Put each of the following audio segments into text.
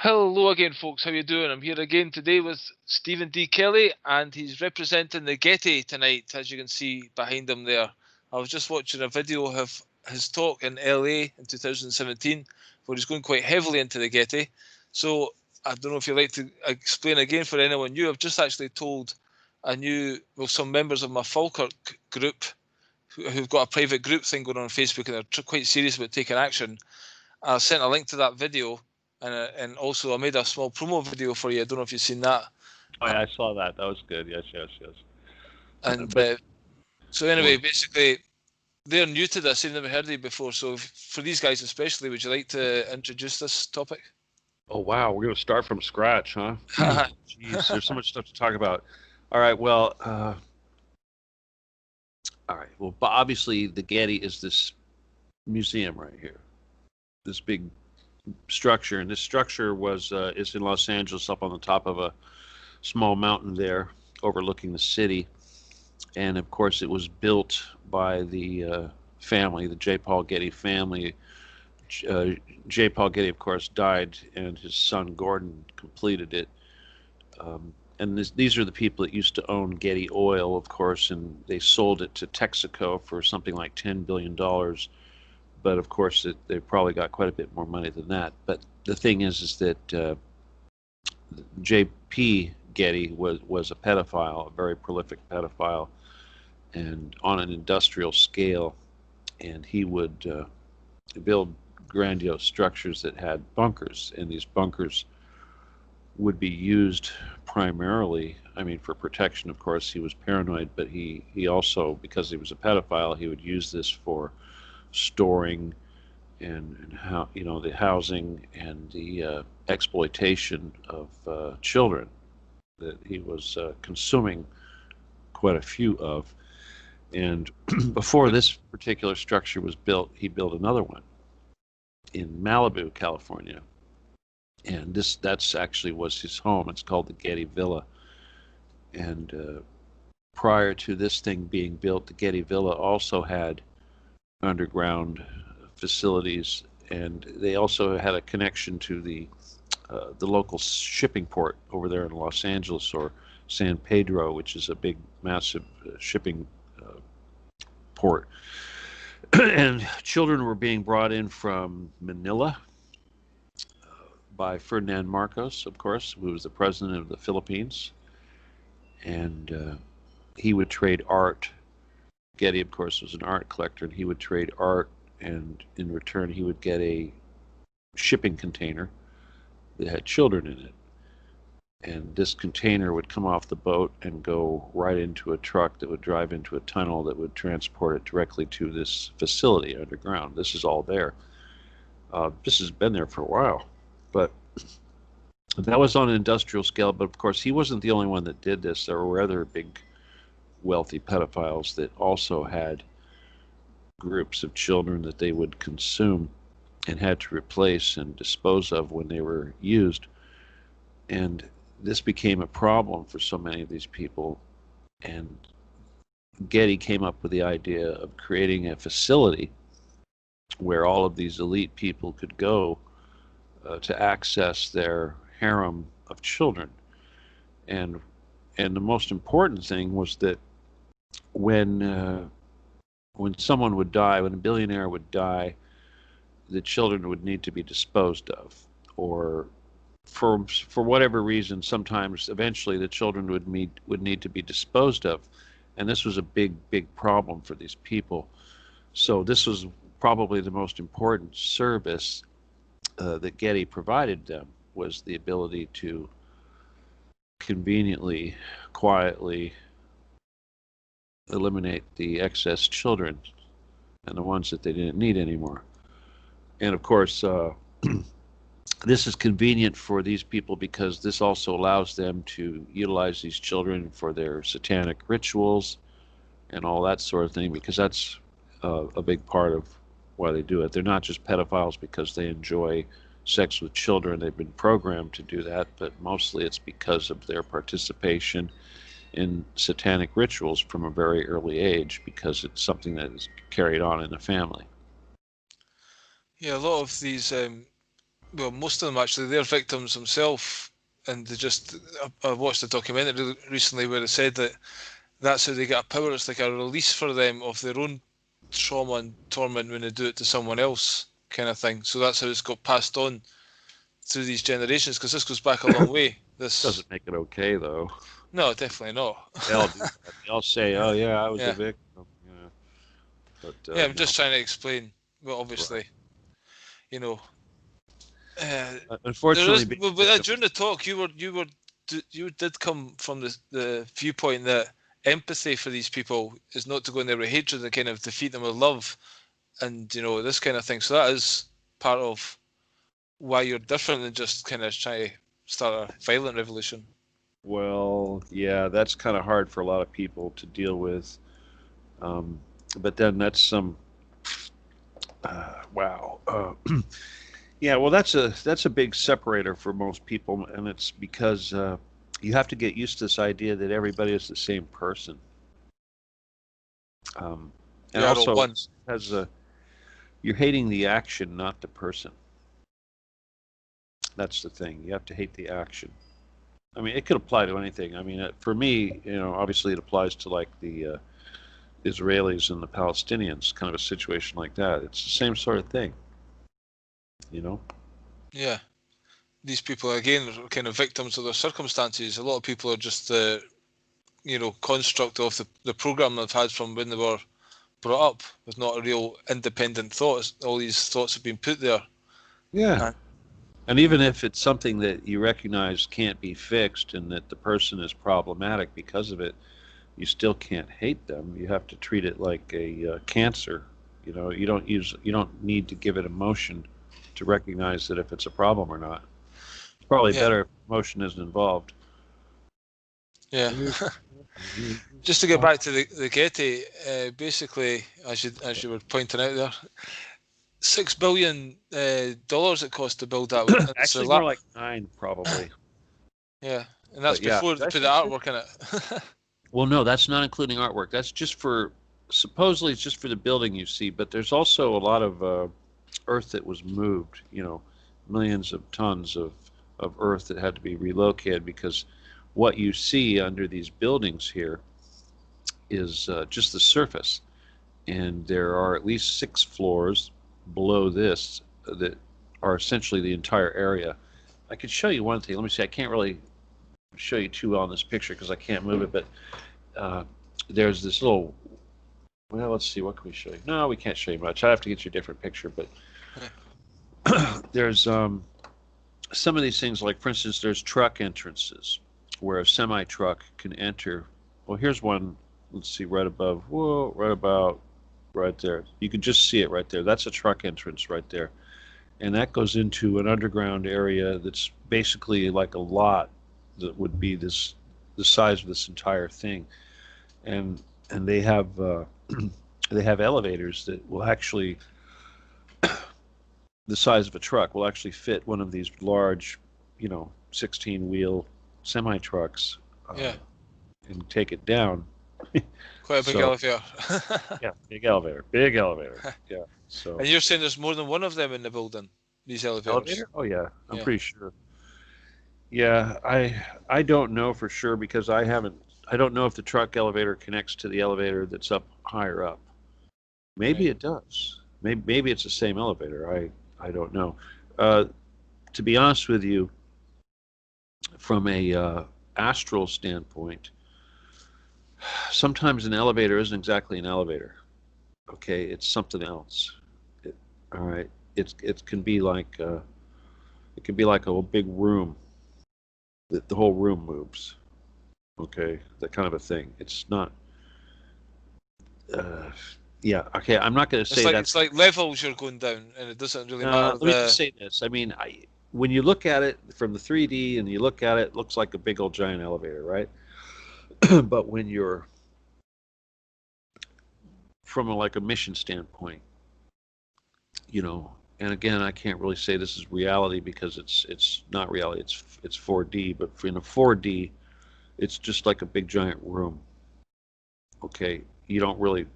Hello again, folks. How you doing? I'm here again today with Stephen D. Kelley, and he's representing the Getty tonight, as you can see behind him there. I was just watching a video of his talk in LA in 2017, where he's going quite heavily into the Getty. So I don't know if you'd like to explain again for anyone new. I've just actually told some members of my Falkirk group who've got a private group thing going on Facebook, and they're quite serious about taking action. I sent a link to that video, and also I made a small promo video for you. I don't know if you've seen that. Oh, yeah, I saw that. That was good. Yes. And so anyway, basically, they're new to this. They've never heard of it before. So for these guys especially, would you like to introduce this topic? Oh, wow. We're going to start from scratch, huh? Jeez, there's so much stuff to talk about. All right. Well, obviously the Getty is this museum right here, this big structure, and this structure is in Los Angeles, up on the top of a small mountain there, overlooking the city. And of course, it was built by the family, the J. Paul Getty family. J. Paul Getty, of course, died, and his son Gordon completed it. And these are the people that used to own Getty Oil, of course, and they sold it to Texaco for something like $10 billion. But of course, they probably got quite a bit more money than that. But the thing is that J.P. Getty was a pedophile, a very prolific pedophile, and on an industrial scale. And he would build grandiose structures that had bunkers, and these bunkers would be used primarily, for protection. Of course, he was paranoid, but he also, because he was a pedophile, he would use this for storing and how, the housing and the exploitation of children that he was consuming quite a few of. And before this particular structure was built, he built another one in Malibu, California. And that's actually was his home. It's called the Getty Villa. And prior to this thing being built, the Getty Villa also had underground facilities, and they also had a connection to the local shipping port over there in Los Angeles, or San Pedro, which is a big, massive shipping port. And children were being brought in from Manila by Ferdinand Marcos, of course, who was the president of the Philippines. And he would trade art. Getty, of course, was an art collector, and he would trade art, and in return he would get a shipping container that had children in it. And this container would come off the boat and go right into a truck that would drive into a tunnel that would transport it directly to this facility underground. This is all there. This has been there for a while. But that was on an industrial scale. But of course, he wasn't the only one that did this. There were other big, wealthy pedophiles that also had groups of children that they would consume and had to replace and dispose of when they were used. And this became a problem for so many of these people. And Getty came up with the idea of creating a facility where all of these elite people could go to access their harem of children. And the most important thing was that when someone would die, when a billionaire would die, the children would need to be disposed of, or for whatever reason, sometimes eventually the children would need to be disposed of, and this was a big problem for these people. So this was probably the most important service that Getty provided them, was the ability to conveniently, quietly eliminate the excess children and the ones that they didn't need anymore. And of course, this is convenient for these people because this also allows them to utilize these children for their satanic rituals and all that sort of thing, because that's a big part of why they do it. They're not just pedophiles because they enjoy sex with children. They've been programmed to do that, but mostly it's because of their participation in satanic rituals from a very early age, because it's something that is carried on in the family. Yeah, a lot of these well, most of them actually, they're victims themselves, and they just. I watched a documentary recently where they said that that's how they get a power. It's like a release for them of their own trauma and torment when they do it to someone else, kind of thing. So that's how it's got passed on through these generations, because this goes back a long way. This Doesn't make it okay though. no, definitely not. They all do that. They all say, "Oh yeah, I was a Yeah, victim." Yeah, but yeah. I'm no. just trying to explain. Well, Right. obviously, you know, uh, there Unfortunately, is. being But a victim during the talk, you did come from the viewpoint that empathy for these people is not to go in there with hatred and kind of defeat them with love, and this kind of thing. So that is part of why you're different than just kind of trying to start a violent revolution. well, yeah, that's kind of hard for a lot of people to deal with. Um, but then that's some wow. Yeah, well, that's a big separator for most people, and it's because you have to get used to this idea that everybody is the same person, um, We and are all also one. it has a you're hating the action, not the person. That's the thing. You have to hate the action. I mean, it could apply to anything. I mean, for me, obviously it applies to like the Israelis and the Palestinians, kind of a situation like that. It's the same sort of thing, you know? Yeah. These people again are kind of victims of their circumstances. A lot of people are just the construct of the program they've had from when they were brought up, with not a real independent thought. All these thoughts have been put there. Yeah. And And even if it's something that you recognize can't be fixed and that the person is problematic because of it, you still can't hate them. You have to treat it like a cancer. You don't need to give it emotion to recognize that if it's a problem or not. It's probably yeah, better if emotion isn't involved. yeah. Just to get back to the Getty, basically, as you were pointing out there, $6 billion it cost to build that. And it's a Actually, more lot. like 9 probably. Yeah, and that's But yeah, before did they I put the say six? artwork in it. Well, no, that's not including artwork. That's just for supposedly it's just for the building you see, but there's also a lot of earth that was moved. Millions of tons of earth that had to be relocated because what you see under these buildings here is just the surface, and there are at least 6 floors below this that are essentially the entire area. I could show you one thing. Let me see. I can't really show you too well in this picture because I can't move it, but uh, there's this little. Well, let's see. What can we show you? No, we can't show you much. I have to get you a different picture, but there's some of these things. Like for instance, there's truck entrances where a semi truck can enter. Well, here's one. Let's see, right above. Whoa, right about right there. You can just see it right there. That's a truck entrance right there, and that goes into an underground area that's basically like a lot that would be the size of this entire thing, and they have elevators that will actually the size of a truck will actually fit one of these large 16 wheel semi trucks Yeah, and take it down. quite a big So elevator. yeah, big elevator. Yeah. So And you're saying there's more than one of them in the building, these elevators? elevator? Oh yeah, I'm Yeah, pretty sure. Yeah, I don't know for sure because I don't know if the truck elevator connects to the elevator that's up higher up. Maybe right. it does. Maybe it's the same elevator. I don't know. Uh, to be honest with you, from a astral standpoint, sometimes an elevator isn't exactly an elevator. Okay, it's something else. It, all right, it can be like it can be like a big room that the whole room moves. Okay, that kind of a thing. It's not. Uh, yeah. Okay, I'm not going to It's say like that's. it's like levels you're going down, and it doesn't really matter Let me just the. say this. I mean, when you look at it from the 3D and you look at it, it looks like a big old giant elevator, right? But when you're from like a mission standpoint, and again, I can't really say this is reality because it's not reality. It's 4D, but in a 4D, it's just like a big giant room. Okay, you don't really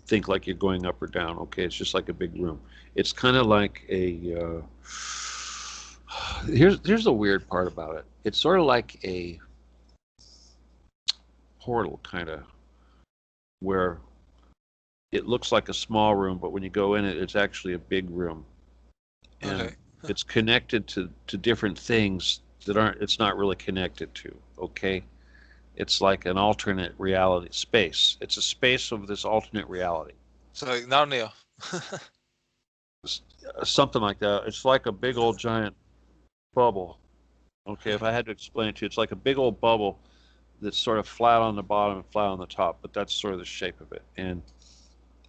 think like you're going up or down. Okay, it's just like a big room. It's kind of like a Here's the weird part about it. It's sort of like a portal, kind of, where it looks like a small room, but when you go in it, it's actually a big room, and Okay. it's connected to different things that aren't. It's not really connected to. Okay, it's like an alternate reality space. It's a space of this alternate reality. So like Narnia. Something like that. It's like a big old giant bubble. Okay, if I had to explain it to you, it's like a big old bubble that's sort of flat on the bottom and flat on the top, but that's sort of the shape of it. And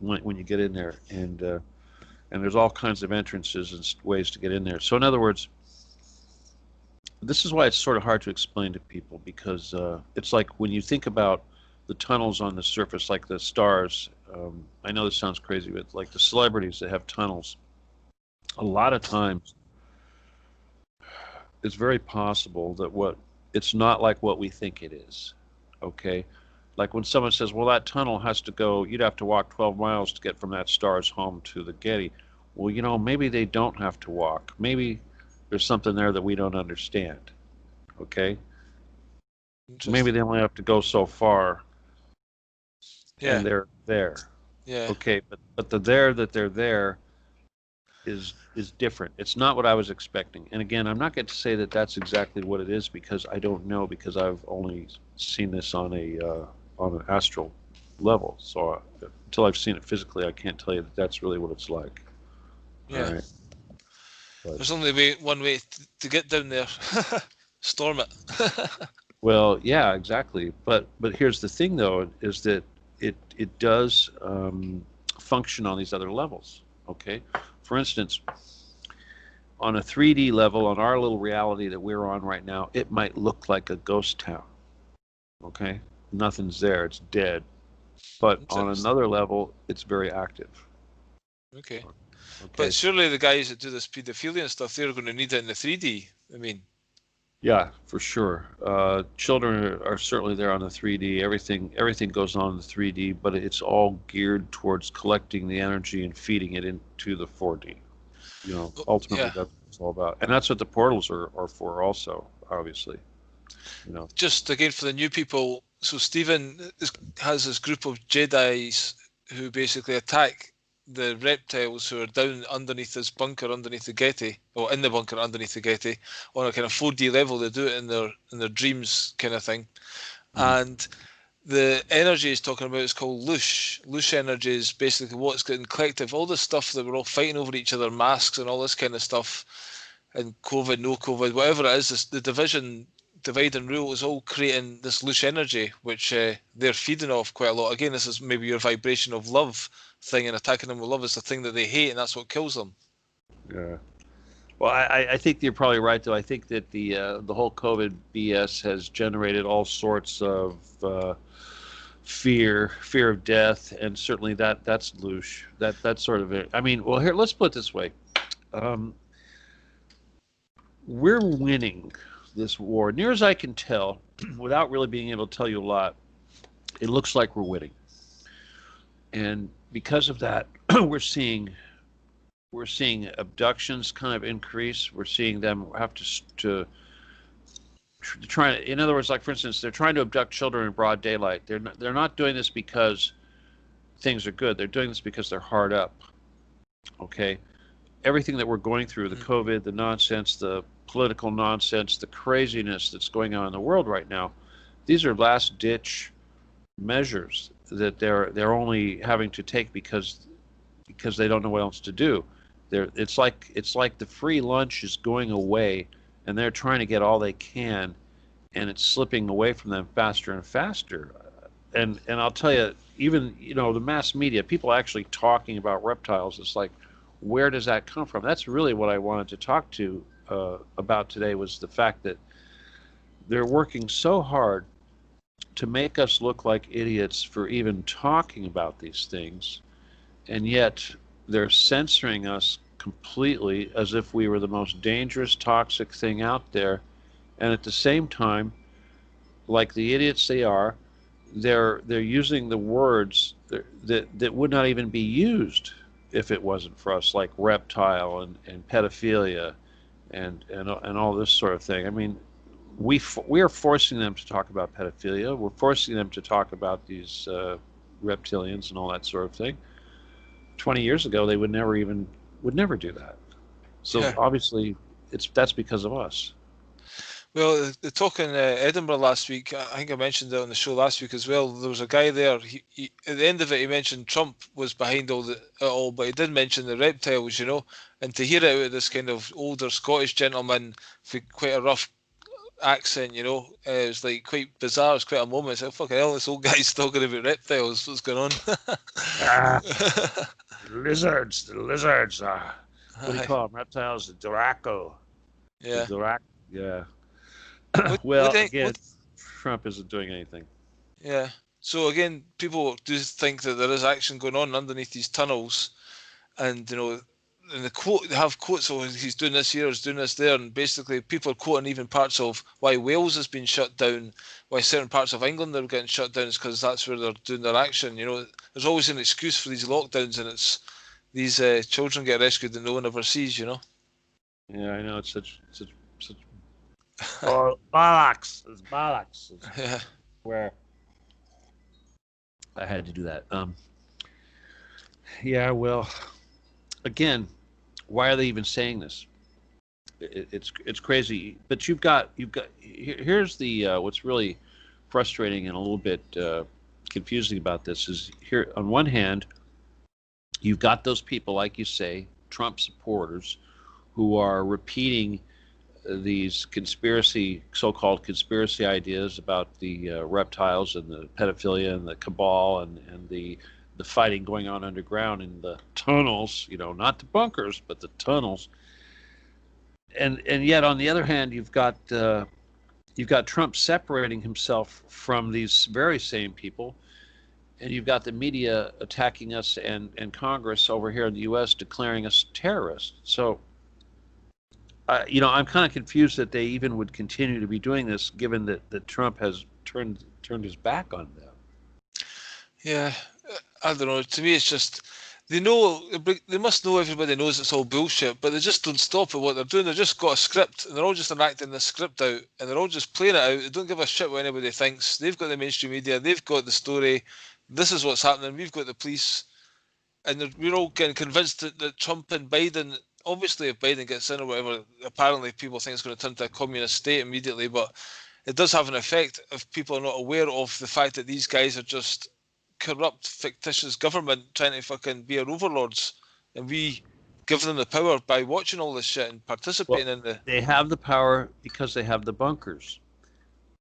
when you get in there, and there's all kinds of entrances and ways to get in there. So in other words, this is why it's sort of hard to explain to people, because it's like when you think about the tunnels on the surface, like the stars. I know this sounds crazy, but like the celebrities that have tunnels, a lot of times it's very possible that it's not like what we think it is. Okay, like when someone says, well, that tunnel has to go, you'd have to walk 12 miles to get from that star's home to the Getty. Well, maybe they don't have to walk. Maybe there's something there that we don't understand. Okay, maybe they only have to go so far, Yeah. and they're there. Yeah. Okay, but the there that they're there is different. It's not what I was expecting. And again, I'm not going to say that that's exactly what it is, because I don't know, because I've only seen this on an astral level. So until I've seen it physically, I can't tell you that that's really what it's like. Yeah. All right. But, there's only one way to get down there. Storm it. well, yeah, exactly. But here's the thing, though, is that it does function on these other levels. Okay. For instance, on a 3D level, on our little reality that we're on right now, it might look like a ghost town. Okay? Nothing's there, it's dead. But on another level, it's very active. Okay. But surely the guys that do this pedophilia and stuff, they're going to need it in the 3D. I mean. Yeah, for sure. Children are certainly there on the 3D. Everything goes on in the 3D, but it's all geared towards collecting the energy and feeding it into the 4D. Ultimately, that's what it's all about. And that's what the portals are for also, obviously. Just again for the new people, so Stephen has this group of Jedis who basically attack the reptiles who are down underneath this bunker underneath the Getty, or in the bunker underneath the Getty, on a kind of 4D level. They do it in their dreams kind of thing. And the energy he's talking about is called Loosh. Loosh energy is basically what's getting collective. All this stuff that we're all fighting over each other, masks and all this kind of stuff, and COVID, no COVID, whatever it is, the division, divide and rule is all creating this Loosh energy, which they're feeding off quite a lot. Again, this is maybe your vibration of love thing, and attacking them with love is the thing that they hate, and that's what kills them. Yeah. Well, I think you're probably right, though. I think that the whole COVID BS has generated all sorts of fear of death, and certainly that's Loosh. That's sort of it. I mean, well, here, let's put it this way. We're winning this war. Near as I can tell, without really being able to tell you a lot, it looks like we're winning. And because of that, we're seeing abductions kind of increase. We're seeing them have to try. In other words, like for instance, they're trying to abduct children in broad daylight. They're not doing this because things are good. They're doing this because they're hard up. Okay, everything that we're going through, the COVID, the nonsense, the political nonsense, the craziness that's going on in the world right now, these are last ditch measures that they're only having to take because they don't know what else to do. It's like the free lunch is going away, and they're trying to get all they can, and it's slipping away from them faster and faster. And I'll tell you, even the mass media, people actually talking about reptiles, it's like, where does that come from? That's really what I wanted to talk to about today, was the fact that they're working so hard to make us look like idiots for even talking about these things, and yet they're censoring us completely as if we were the most dangerous, toxic thing out there. And at the same time, like the idiots they are, they're using the words that would not even be used if it wasn't for us, like reptile and pedophilia, and all this sort of thing. I mean, we are forcing them to talk about pedophilia. We're forcing them to talk about these reptilians and all that sort of thing. 20 years ago, they would never do that. So obviously, that's because of us. Well, the talk in Edinburgh last week, I think I mentioned it on the show last week as well. There was a guy there. He at the end of it, he mentioned Trump was behind it all, but he did mention the reptiles, you know. And to hear it out of this kind of older Scottish gentleman with quite a rough accent, you know, it was like quite bizarre. It's quite a moment. It's like, fucking hell, this old guy's talking about reptiles. What's going on? Lizards. The lizards. What do you call them? Reptiles. The Duraco. Yeah. The Duraco. Yeah. Well, again, Trump isn't doing anything. Yeah. So again, people do think that there is action going on underneath these tunnels, and you know, in the quote they have quotes. Oh, he's doing this here, he's doing this there, and basically people are quoting even parts of why Wales has been shut down, why certain parts of England are getting shut down is because that's where they're doing their action. You know, there's always an excuse for these lockdowns, and it's these children get rescued and no one ever sees. You know. Yeah, I know it's such. Oh, bollocks! It's bollocks. Yeah. Where I had to do that. Yeah. Well, again, why are they even saying this? It's crazy. But you've got. Here's the what's really frustrating and a little bit confusing about this is here. On one hand, you've got those people, like you say, Trump supporters, who are repeating these so-called conspiracy ideas about the reptiles and the pedophilia and the cabal and the fighting going on underground in the tunnels, you know, not the bunkers, but the tunnels. And yet, on the other hand, you've got Trump separating himself from these very same people, and you've got the media attacking us and Congress over here in the U.S. declaring us terrorists. So, you know, I'm kind of confused that they even would continue to be doing this, given that Trump has turned his back on them. Yeah, I don't know. To me, it's just they must know everybody knows it's all bullshit, but they just don't stop at what they're doing. They've just got a script, and they're all just enacting the script out, and they're all just playing it out. They don't give a shit what anybody thinks. They've got the mainstream media. They've got the story. This is what's happening. We've got the police, and we're all getting convinced that Trump and Biden. Obviously, if Biden gets in or whatever, apparently people think it's going to turn to a communist state immediately, but it does have an effect if people are not aware of the fact that these guys are just corrupt, fictitious government trying to fucking be our overlords, and we give them the power by watching all this shit and participating in the... They have the power because they have the bunkers.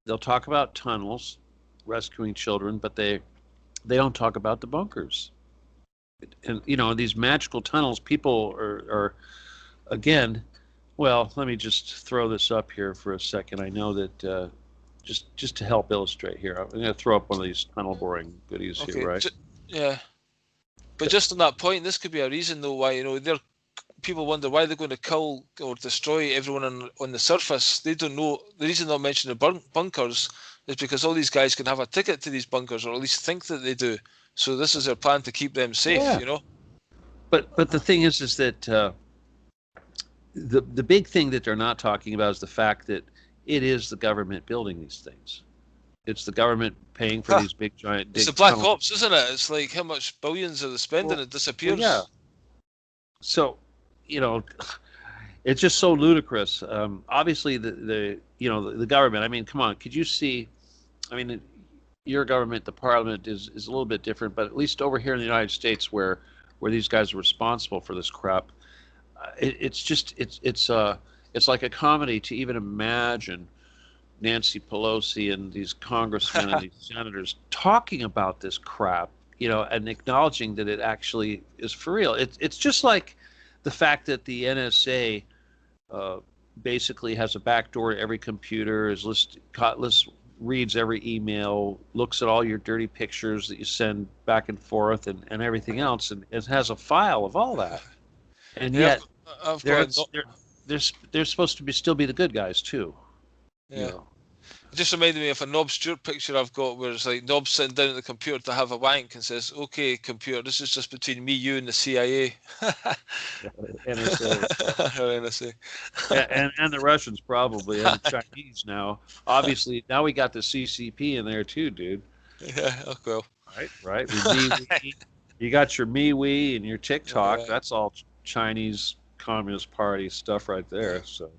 They'll talk about tunnels, rescuing children, but they don't talk about the bunkers. And, you know, these magical tunnels, people are again, well, let me just throw this up here for a second. I know that just to help illustrate here, I'm going to throw up one of these tunnel boring goodies here, right? Yeah. But just on that point, this could be a reason, though, why, you know, people wonder why they're going to kill or destroy everyone on the surface. They don't know. The reason they'll mention the bunkers is because all these guys can have a ticket to these bunkers, or at least think that they do. So this is their plan to keep them safe, you know. But the thing is that the big thing that they're not talking about is the fact that it is the government building these things. It's the government paying for these big giant. It's the black ops, isn't it? It's like how much billions are they spending? It disappears. Well, yeah. So, you know, it's just so ludicrous. Obviously, the government. I mean, come on, could you see? I mean, your government, the parliament, is a little bit different, but at least over here in the United States, where these guys are responsible for this crap, it's like a comedy to even imagine Nancy Pelosi and these congressmen and these senators talking about this crap, you know, and acknowledging that it actually is for real. It's just like the fact that the NSA basically has a backdoor to every computer, reads every email, looks at all your dirty pictures that you send back and forth, and everything else, and it has a file of all that. And yet, they're supposed to still be the good guys too. Yeah. You know? It just reminded me of a Nob Stewart picture I've got where it's like Nob sitting down at the computer to have a wank and says, "Okay, computer, this is just between me, you, and the CIA." NSA. Or NSA. And the Russians probably, and the Chinese now. Obviously, now we got the CCP in there too, dude. Yeah, oh well. Right. You got your MeWe and your TikTok. Yeah. That's all Chinese Communist Party stuff right there. So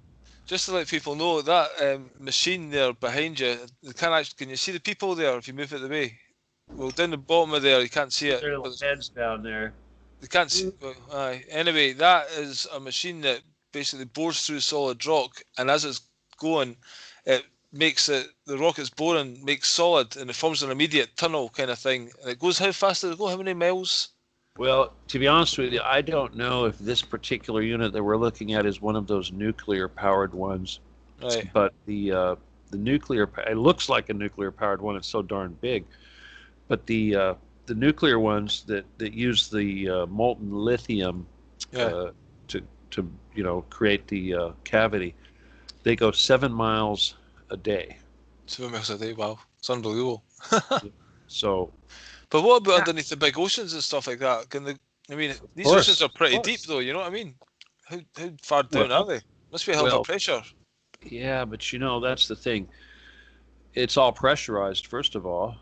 Just to let people know, that machine there behind you, can you see the people there if you move it the way? Well, down the bottom of there, you can't see it. their little heads down there. You can't see. Well, aye. Anyway, that is a machine that basically bores through solid rock, and as it's going, it makes the rock it's boring makes solid, and it forms an immediate tunnel kind of thing. And it goes, how fast does it go? How many miles? Well, to be honest with you, I don't know if this particular unit that we're looking at is one of those nuclear-powered ones. Right. But the nuclear, it looks like a nuclear-powered one. It's so darn big. But the nuclear ones that use the molten lithium to create the cavity, they go 7 miles a day. 7 miles a day. Wow, it's unbelievable. So. But what about underneath the big oceans and stuff like that? I mean, these oceans are pretty deep, though. You know what I mean? How far down are they? Must be a hell of a pressure. Yeah, but that's the thing. It's all pressurized, first of all.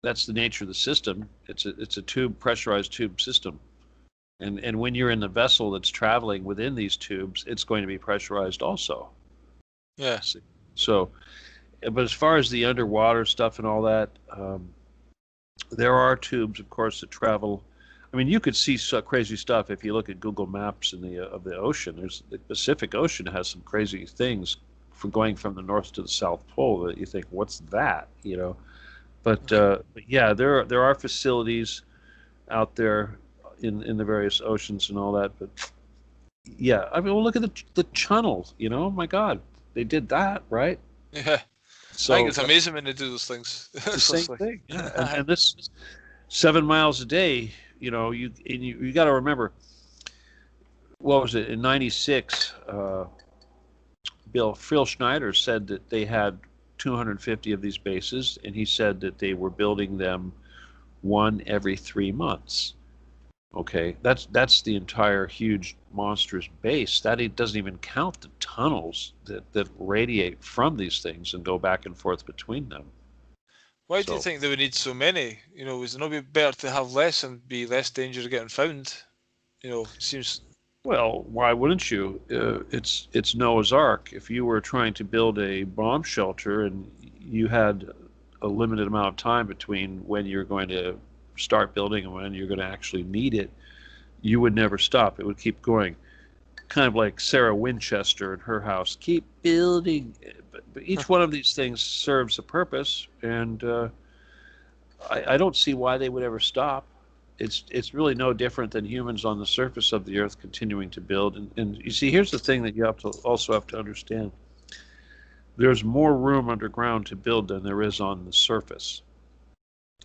That's the nature of the system. It's a pressurized tube system. And when you're in the vessel that's traveling within these tubes, it's going to be pressurized also. Yeah. So, but as far as the underwater stuff and all that, there are tubes, of course, that travel. I mean, you could see crazy stuff if you look at Google Maps of the ocean. The Pacific Ocean has some crazy things for going from the North to the South Pole that you think, what's that? But yeah, there are facilities out there in the various oceans and all that. But yeah, I mean, well, look at the channels. My God, they did that, right? Yeah. So I think it's amazing when they do those things. The same thing. Yeah. And this 7 miles a day, you got to remember, what was it in '96? Phil Schneider said that they had 250 of these bases, and he said that they were building them one every 3 months. Okay, that's the entire huge monstrous base. That it doesn't even count the tunnels that radiate from these things and go back and forth between them. Why do you think they would need so many? Is it not better to have less and be less danger of getting found? It seems. Well, why wouldn't you? It's Noah's Ark. If you were trying to build a bomb shelter and you had a limited amount of time between when you're going to start building and when you're going to actually need it, you would never stop. It would keep going. Kind of like Sarah Winchester and her house. Keep building. But each one of these things serves a purpose, and I don't see why they would ever stop. It's really no different than humans on the surface of the earth continuing to build. And you see, here's the thing that you also have to understand. There's more room underground to build than there is on the surface,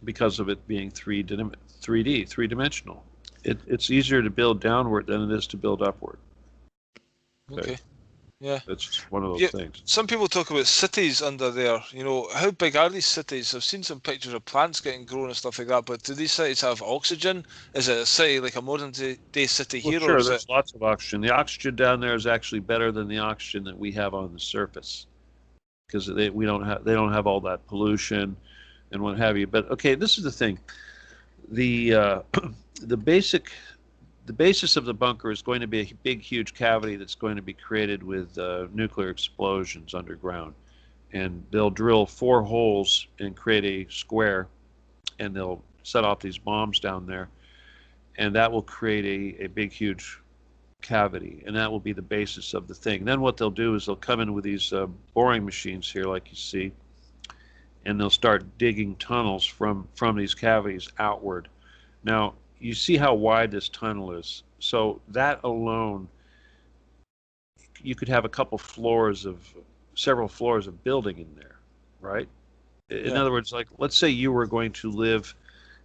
because of it being 3D, three-dimensional. It's easier to build downward than it is to build upward. Okay. Yeah. That's just one of those things. Some people talk about cities under there. How big are these cities? I've seen some pictures of plants getting grown and stuff like that, but do these cities have oxygen? Is it a city like a modern day city here? Sure, there's lots of oxygen. The oxygen down there is actually better than the oxygen that we have on the surface, because they don't have all that pollution and what have you. But okay, this is the thing. The basis of the bunker is going to be a big, huge cavity that's going to be created with nuclear explosions underground. And they'll drill 4 holes and create a square, and they'll set off these bombs down there. And that will create a big, huge cavity, and that will be the basis of the thing. Then what they'll do is they'll come in with these boring machines here, like you see, and they'll start digging tunnels from these cavities outward. Now, you see how wide this tunnel is. So that alone, you could have several floors of building in there, right? In other words, like, let's say you were going to live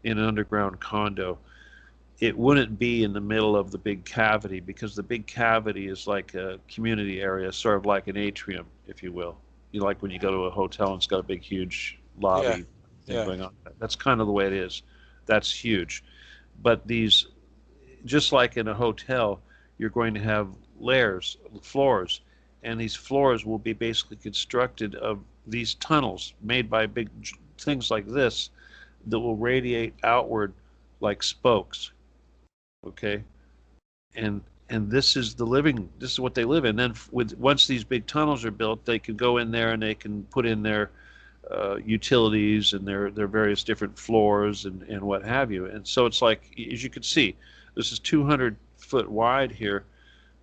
in an underground condo. It wouldn't be in the middle of the big cavity, because the big cavity is like a community area, sort of like an atrium, if you will. like when you go to a hotel and it's got a big, huge Yeah. lobby thing Yeah. going on. That's kind of the way it is. That's huge. But these, just like in a hotel, you're going to have layers, floors, and these floors will be basically constructed of these tunnels made by big things like this that will radiate outward like spokes. Okay, and this is this is what they live in. Then once these big tunnels are built, they can go in there and they can put in their utilities and their various different floors and what have you. And so it's like, as you can see, this is 200 foot wide here,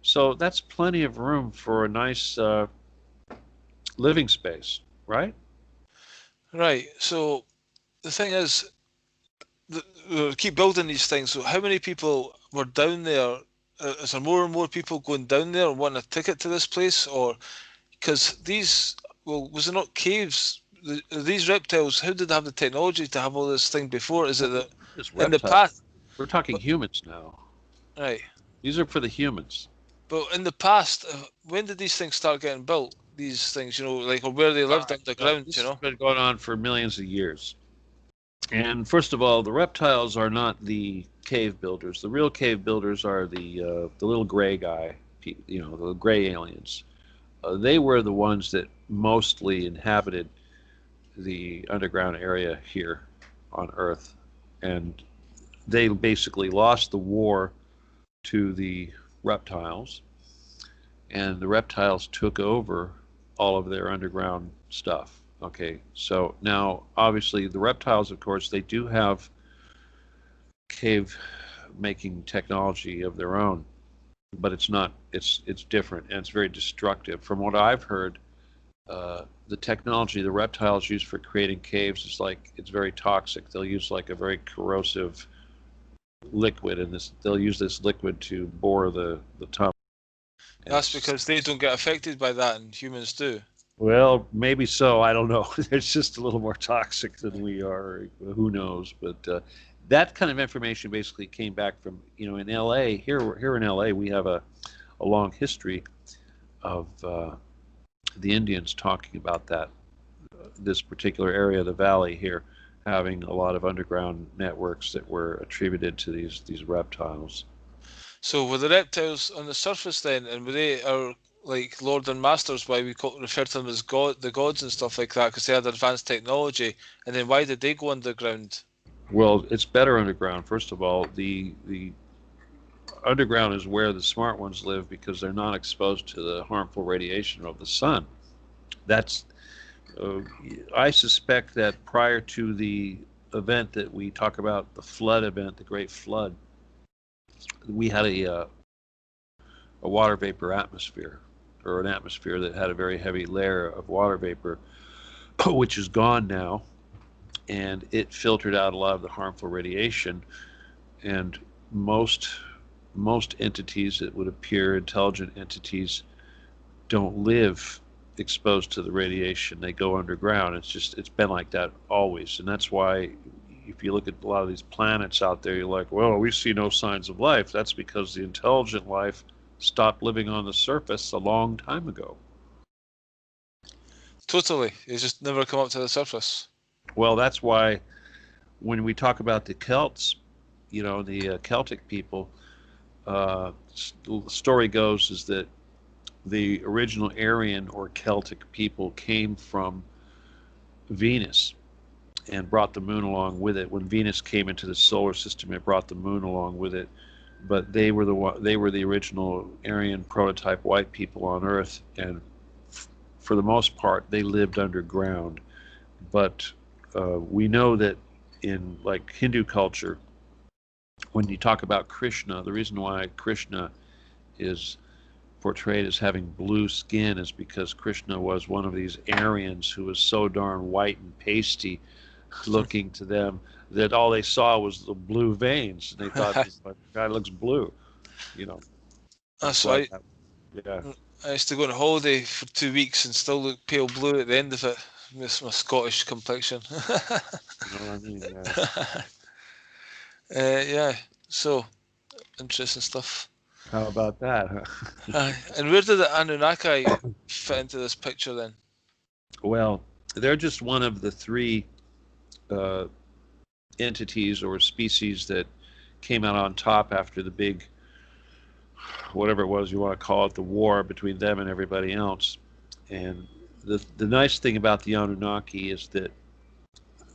so that's plenty of room for a nice living space, right? Right. So the thing is, we keep building these things. So how many people were down there? Is there more and more people going down there and wanting a ticket to this place, or because these? Well, was it not caves? These reptiles, how did they have the technology to have all this thing before? Is it that This in the reptile. past? We're talking But, humans now. right. These are for the humans. But in the past, when did these things start getting built? These things, like, or where they lived underground, This has been going on for millions of years. And first of all, the reptiles are not the cave builders. The real cave builders are the little gray guy, the gray aliens. They were the ones that mostly inhabited the underground area here on Earth, and they basically lost the war to the reptiles, and the reptiles took over all of their underground stuff. Okay, so now obviously the reptiles, of course, they do have cave making technology of their own, but it's not. It's different and it's very destructive. From what I've heard, the technology the reptiles use for creating caves is like it's very toxic. They'll use like a very corrosive liquid, and they'll use this liquid to bore the tunnel. That's because they don't get affected by that, and humans do. Well, maybe so. I don't know. It's just a little more toxic than we are. Who knows? But that kind of information basically came back from, in L.A. Here in L.A. we have a long history of the Indians talking about this particular area of the valley here having a lot of underground networks that were attributed to these reptiles. So were the reptiles on the surface then, and were they our like lord and masters? Why we refer to them as the gods and stuff like that, because they had advanced technology. And then why did they go underground? Well, it's better underground. First of all, the underground is where the smart ones live because they're not exposed to the harmful radiation of the sun. That's I suspect that prior to the event that we talk about, the flood event, the Great Flood, we had a water vapor atmosphere, or an atmosphere that had a very heavy layer of water vapor, which is gone now, and it filtered out a lot of the harmful radiation. And most entities that would appear intelligent entities don't live exposed to the radiation. They go underground. It's been like that always, and that's why if you look at a lot of these planets out there, you're like, well, we see no signs of life. That's because the intelligent life stopped living on the surface a long time ago. Totally, it's just never come up to the surface. Well, that's why when we talk about the Celts, the Celtic people, the story goes is that the original Aryan or Celtic people came from Venus and brought the moon along with it. When Venus came into the solar system, it brought the moon along with it. But they were the original Aryan prototype white people on Earth, and for the most part, they lived underground. But we know that in like Hindu culture, when you talk about Krishna, the reason why Krishna is portrayed as having blue skin is because Krishna was one of these Aryans who was so darn white and pasty looking to them that all they saw was the blue veins, and they thought the guy looks blue. That's why. Yeah. I used to go on holiday for 2 weeks and still look pale blue at the end of it. Miss my Scottish complexion. You know what I mean? Yeah. Yeah. So interesting stuff. How about that? Huh? And where did the Anunnaki fit into this picture then? Well, they're just one of the three uh, entities or species that came out on top after the big, whatever it was you want to call it, the war between them and everybody else. And the nice thing about the Anunnaki is that,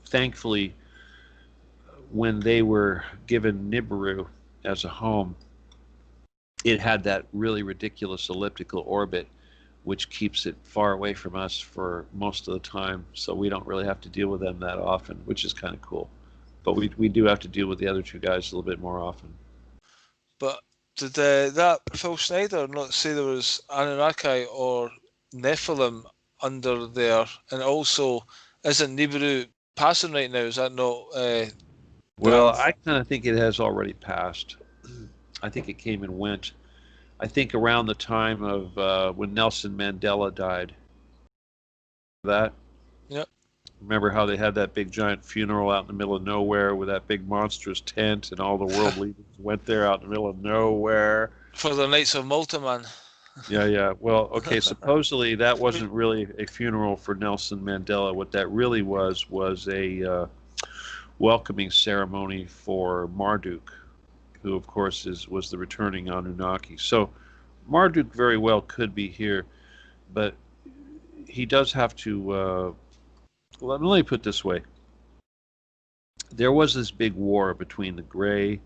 thankfully, when they were given Nibiru as a home, it had that really ridiculous elliptical orbit, which keeps it far away from us for most of the time, so we don't really have to deal with them that often, which is kind of cool. But we do have to deal with the other two guys a little bit more often. But did that Phil Schneider not say there was Anunnaki or Nephilim under there? And also, isn't Nibiru passing right now? Is that not? Well, I kind of think it has already passed. I think it came and went. I think around the time of when Nelson Mandela died. That? Yep. Remember how they had that big giant funeral out in the middle of nowhere with that big monstrous tent, and all the world leaders went there out in the middle of nowhere? For the Knights of Malta, man. Yeah. Well, okay, supposedly that wasn't really a funeral for Nelson Mandela. What that really was a welcoming ceremony for Marduk, who, of course, was the returning Anunnaki. So Marduk very well could be here, but he does have to... let me put it this way. There was this big war between the Grey,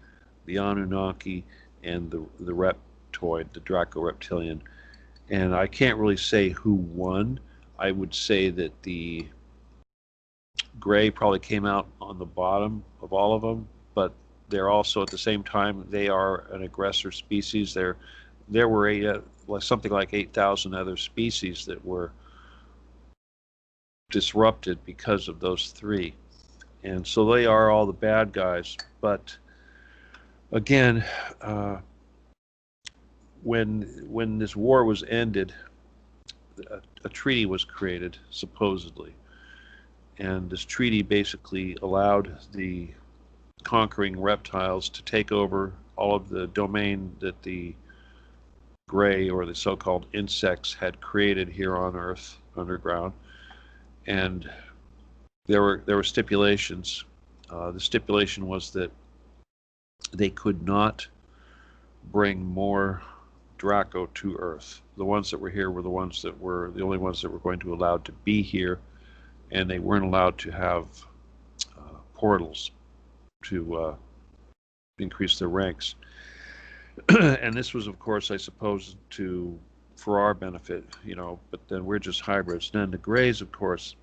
the Anunnaki, and the Reptoid, the Draco Reptilian. And I can't really say who won. I would say that the Grey probably came out on the bottom of all of them, but they're also, at the same time, they are an aggressor species. There were something like 8,000 other species that were disrupted because of those three, and so they are all the bad guys. But again, when this war was ended, a treaty was created, supposedly, and this treaty basically allowed the conquering reptiles to take over all of the domain that the Grey, or the so-called insects, had created here on Earth underground. And there were stipulations. The stipulation was that they could not bring more Draco to Earth. The ones that were here were the only ones that were going to be allowed to be here, and they weren't allowed to have portals to increase their ranks. And this was, of course, I suppose, for our benefit, but then we're just hybrids. Then the Greys, of course,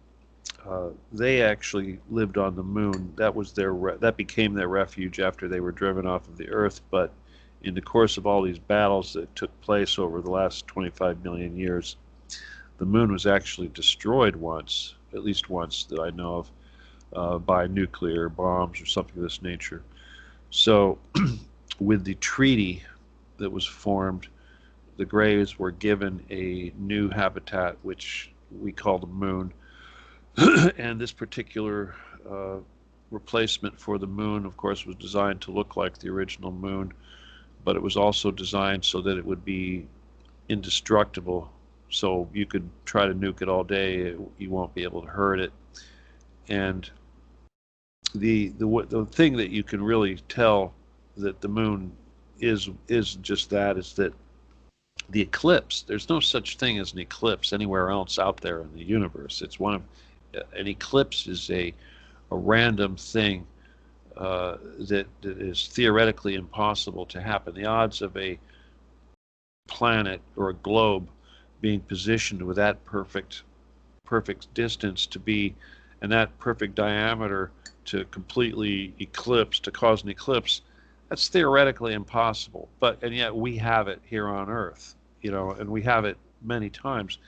they actually lived on the moon. That became their refuge after they were driven off of the Earth. But in the course of all these battles that took place over the last 25 million years, the moon was actually destroyed once, at least once that I know of, by nuclear bombs or something of this nature. So with the treaty that was formed, the Greys were given a new habitat, which we call the moon. And this particular replacement for the moon, of course, was designed to look like the original moon, but it was also designed so that it would be indestructible. So you could try to nuke it all day, you won't be able to hurt it. And the thing that you can really tell that the moon is just that is that the eclipse, there's no such thing as an eclipse anywhere else out there in the universe. An eclipse is a random thing that is theoretically impossible to happen. The odds of a planet or a globe being positioned with that perfect distance to be, and that perfect diameter to completely eclipse, to cause an eclipse, that's theoretically impossible. And yet we have it here on Earth, and we have it many times.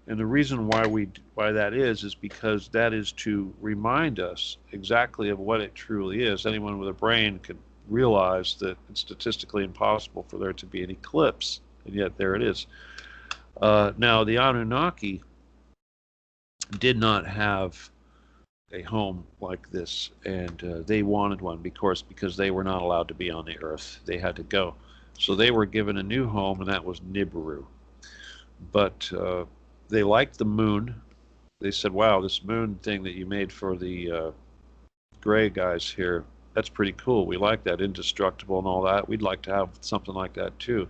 And the reason why that is because that is to remind us exactly of what it truly is. Anyone with a brain can realize that it's statistically impossible for there to be an eclipse, and yet there it is. Now, the Anunnaki did not have a home like this, and they wanted one, because they were not allowed to be on the Earth. They had to go. So they were given a new home, and that was Nibiru. But they liked the moon, they said, wow, this moon thing that you made for the gray guys here, that's pretty cool. We like that, indestructible and all that. We'd like to have something like that too.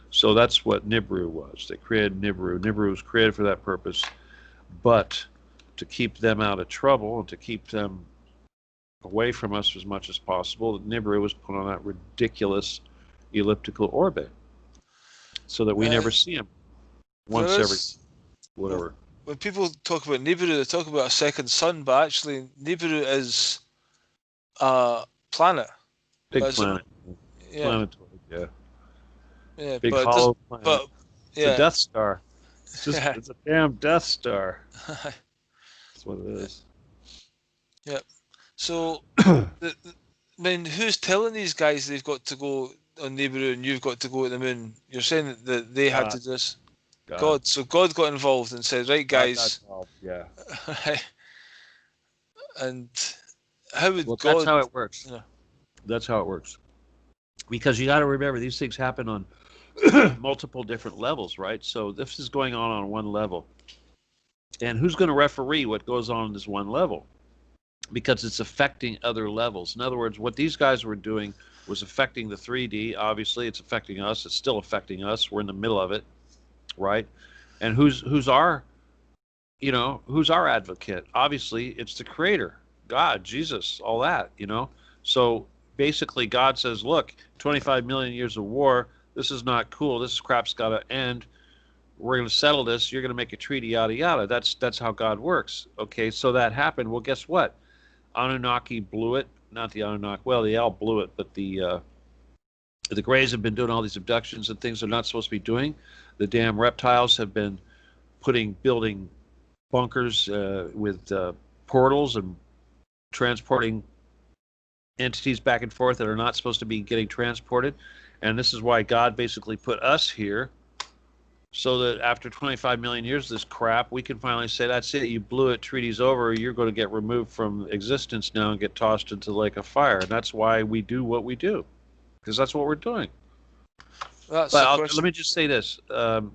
So that's what Nibiru was. They created Nibiru. Nibiru was created for that purpose, but to keep them out of trouble and to keep them away from us as much as possible, Nibiru was put on that ridiculous elliptical orbit so that we never see him once every whatever. When people talk about Nibiru, they talk about a second sun, but actually Nibiru is a planet. Big planet. Yeah. Planetoid, yeah. Yeah, big hollow planet. But yeah. It's a Death Star. It's just it's a damn Death Star. That's what it is. Yep. So, who's telling these guys they've got to go on Nibiru and you've got to go to the moon? You're saying that they had to do this? God. So God got involved and said, right, guys. Yeah. And how would God... That's how it works. Yeah. That's how it works. Because you got to remember, these things happen on multiple different levels, right? So this is going on one level. And who's going to referee what goes on this one level? Because it's affecting other levels. In other words, what these guys were doing was affecting the 3D. Obviously, it's affecting us. It's still affecting us. We're in the middle of it, right? And who's our advocate? Obviously, it's the Creator, God, Jesus, all that, So basically, God says, look, 25 million years of war, this is not cool. This crap's got to end. We're going to settle this. You're going to make a treaty, yada, yada. That's how God works. Okay, so that happened. Well, guess what? Anunnaki blew it. Not the Anunnaki. Well, they all blew it, but the Greys have been doing all these abductions and things they're not supposed to be doing. The damn reptiles have been building bunkers with portals and transporting entities back and forth that are not supposed to be getting transported. And this is why God basically put us here, so that after 25 million years of this crap, we can finally say, that's it, you blew it, treaty's over, you're going to get removed from existence now and get tossed into the lake of fire. And that's why we do what we do, because that's what we're doing. Let me just say this. I'm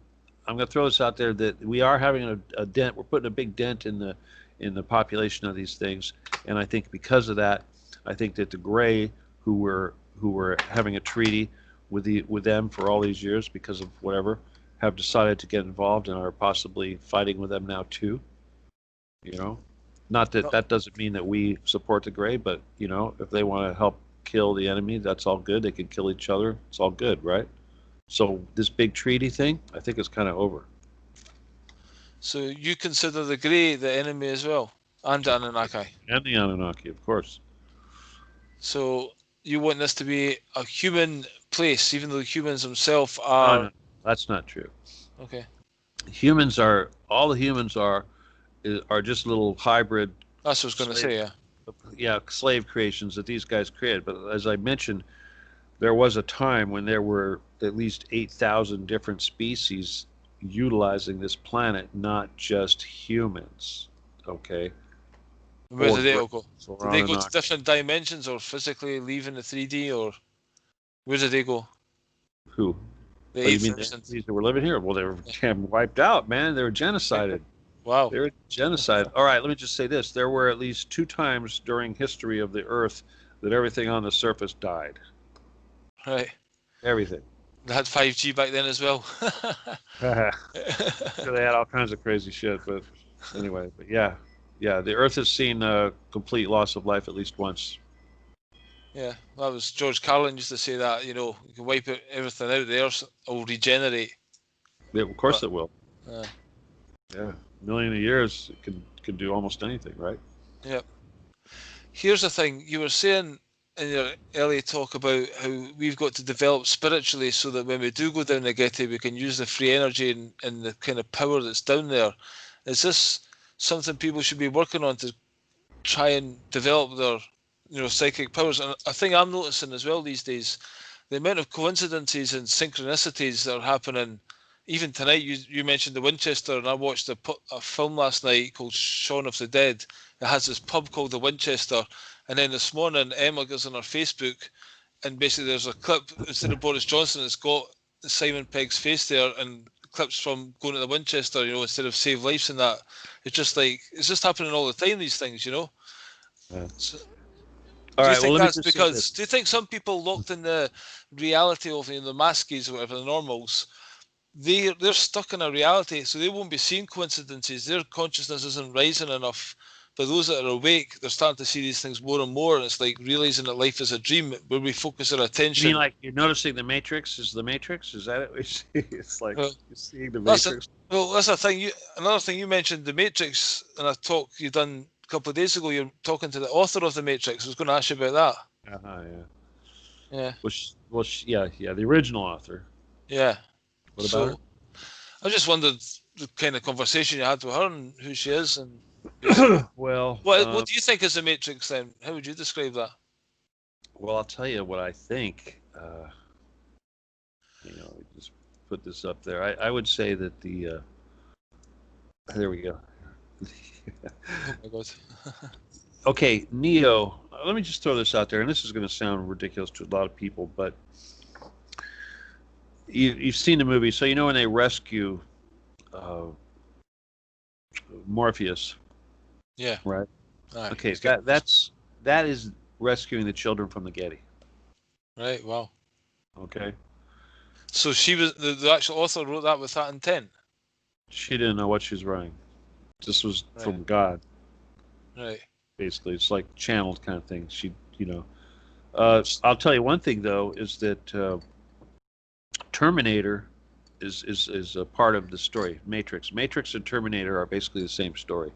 going to throw this out there, that we are having a dent. We're putting a big dent in the population of these things. And I think because of that, I think that the Gray, who were having a treaty with them for all these years because of whatever, have decided to get involved and are possibly fighting with them now too. Not that doesn't mean that we support the Gray, but if they want to help kill the enemy, that's all good. They can kill each other. It's all good, right? So this big treaty thing, I think is kind of over. So you consider the Gray the enemy as well, and the Anunnaki? And the Anunnaki, of course. So you want this to be a human place, even though humans themselves are... No, that's not true. Okay. All the humans are just little hybrid... That's what I was going to say, yeah. Yeah, slave creations that these guys created. But as I mentioned, there was a time when there were at least 8,000 different species utilizing this planet, not just humans. Okay? Where did they all go? Did they go to different dimensions or physically leaving the 3D, or where did they go? Who? The you mean these that were living here? Well, they were wiped out, man. They were genocided. Wow. They were genocide. All right, let me just say this. There were at least 2 times during history of the Earth that everything on the surface died. Right. Everything. They had 5G back then as well. So they had all kinds of crazy shit, but anyway, but yeah, the Earth has seen a complete loss of life at least once. Yeah, that was George Carlin used to say that, you can wipe everything out, the Earth will regenerate. Yeah, of course it will. Yeah, a million years it can do almost anything, right? Yep. Here's the thing, you were saying in your earlier talk about how we've got to develop spiritually so that when we do go down the Getty, we can use the free energy and the kind of power that's down there. Is this something people should be working on to try and develop their psychic powers? And a thing I'm noticing as well these days, the amount of coincidences and synchronicities that are happening. Even tonight, you mentioned the Winchester, and I watched a film last night called Shaun of the Dead. It has this pub called the Winchester, and then this morning Emma goes on her Facebook, and basically there's a clip, instead of Boris Johnson, it's got Simon Pegg's face there, and clips from going to the Winchester, instead of save lives and that. It's just like, it's just happening all the time, these things, Yeah. So, All do you right. Well, think let me that's just say because, this. do you think some people locked in the reality of the maskies or whatever, the normals, they're stuck in a reality, so they won't be seeing coincidences. Their consciousness isn't rising enough. But those that are awake, they're starting to see these things more and more, and it's like realizing that life is a dream where we focus our You attention. mean like you're noticing the Matrix? Is the Matrix? Is that it? It's like Well, you're seeing the that's Matrix. that's a thing. Another thing you mentioned, the Matrix, in a talk you done a couple of days ago. You're talking to the author of the Matrix. I was going to ask you about Yeah. that. Yeah. Yeah. The original author. Yeah. What about her? So I just wondered the kind of conversation you had with her and who she is, and Well, what do you think is the Matrix then? How would you describe that? well, I'll tell you what I think. Just put this up there. I would say that there we go. Oh my God. Okay, Neo. Let me just throw this out there, and this is going to sound ridiculous to a lot of people, but you've seen the movie, so you know when they rescue Morpheus. Yeah. Right. Aye. Okay, that is rescuing the children from the Getty. Right. Wow. Okay. So she was the actual author wrote that with that intent. She didn't know what she was writing. This was Right. from God. Right. Basically, it's like channeled kind of thing. I'll tell you one thing though is that Terminator is a part of the story. Matrix and Terminator are basically the same story.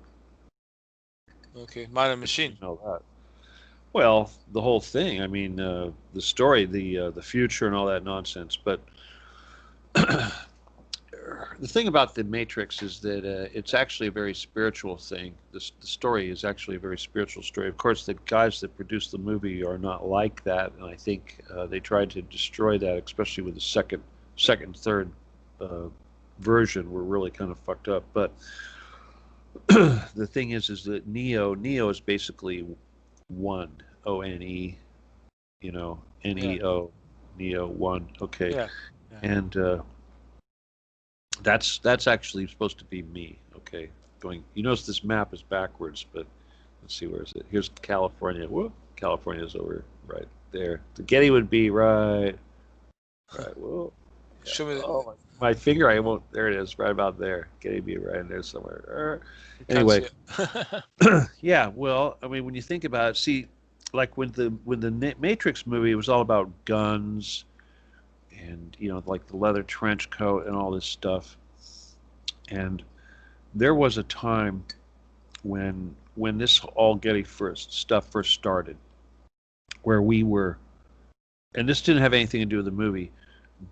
Okay. Man and machine. You know that. Well, the whole thing. I mean, the story, the future, and all that nonsense. But the thing about the Matrix is that it's actually a very spiritual thing. The story is actually a very spiritual story. Of course, the guys that produced the movie are not like that, and I think they tried to destroy that, especially with the second and third version were really kind of fucked up. But the thing is that Neo is basically one, O-N-E, N-E-O, Neo, one. Okay. Yeah. And that's actually supposed to be me. Okay. You notice this map is backwards, but let's see, where is it? Here's California. Whoop. California's over right there. The Getty would be right. Whoa. Yeah. Show me. Oh, my finger, I won't. There it is, right about there. Getty be right in there somewhere. Anyway. Yeah, well, I mean, when you think about it, see, like when the Matrix movie, it was all about guns and like the leather trench coat and all this stuff. And there was a time when this all Getty stuff first started, where we were, and this didn't have anything to do with the movie,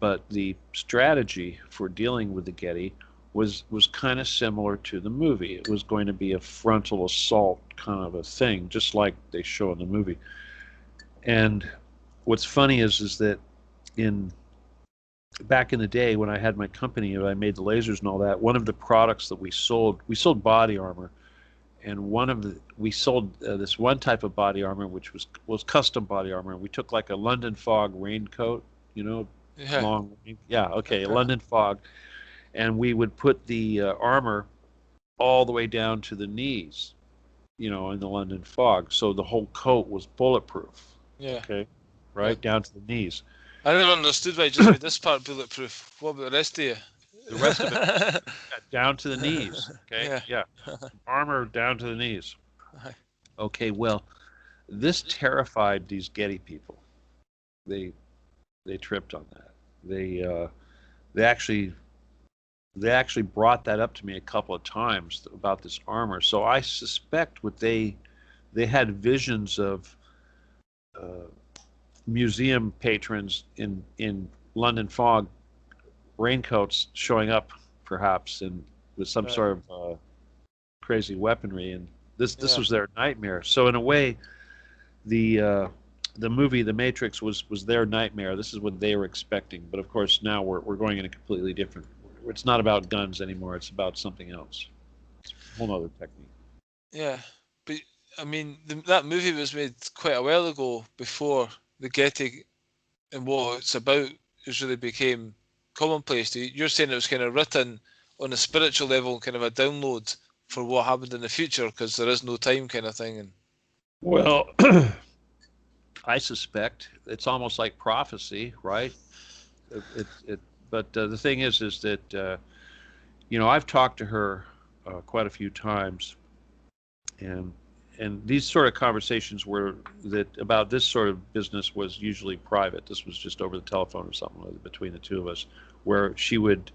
but the strategy for dealing with the Getty was kind of similar to the movie. It was going to be a frontal assault kind of a thing, just like they show in the movie. And what's funny is that back in the day when I had my company and I made the lasers and all that, one of the products that we sold body armor, and we sold this one type of body armor which was custom body armor. We took like a London fog raincoat, Yeah. long, a London fog, and we would put the armor all the way down to the knees, in the London fog, so the whole coat was bulletproof. Yeah. Okay, right down to the knees. I never understood why I just made this part bulletproof. What about the rest of you? The rest of it down to the knees. Okay, Yeah. Armor down to the knees. Okay, well, this terrified these Getty people. They tripped on that. They actually brought that up to me a couple of times about this armor. So I suspect they had visions of museum patrons in London fog raincoats showing up, perhaps, and with some sort of crazy weaponry, and this was their nightmare. So in a way, the movie The Matrix was their nightmare. This is what they were expecting, but of course now we're going in a completely different. It's not about guns anymore. It's about something else. It's a whole other technique. Yeah, but I mean, that movie was made quite a while ago, before the Getty and what it's about is really became commonplace. You're saying it was kind of written on a spiritual level, kind of a download for what happened in the future, because there is no time, kind of thing. And well, I suspect it's almost like prophecy, right? But the thing is that I've talked to her quite a few times, and these sort of conversations were that about this sort of business was usually private. This was just over the telephone or something like that between the two of us, where she would,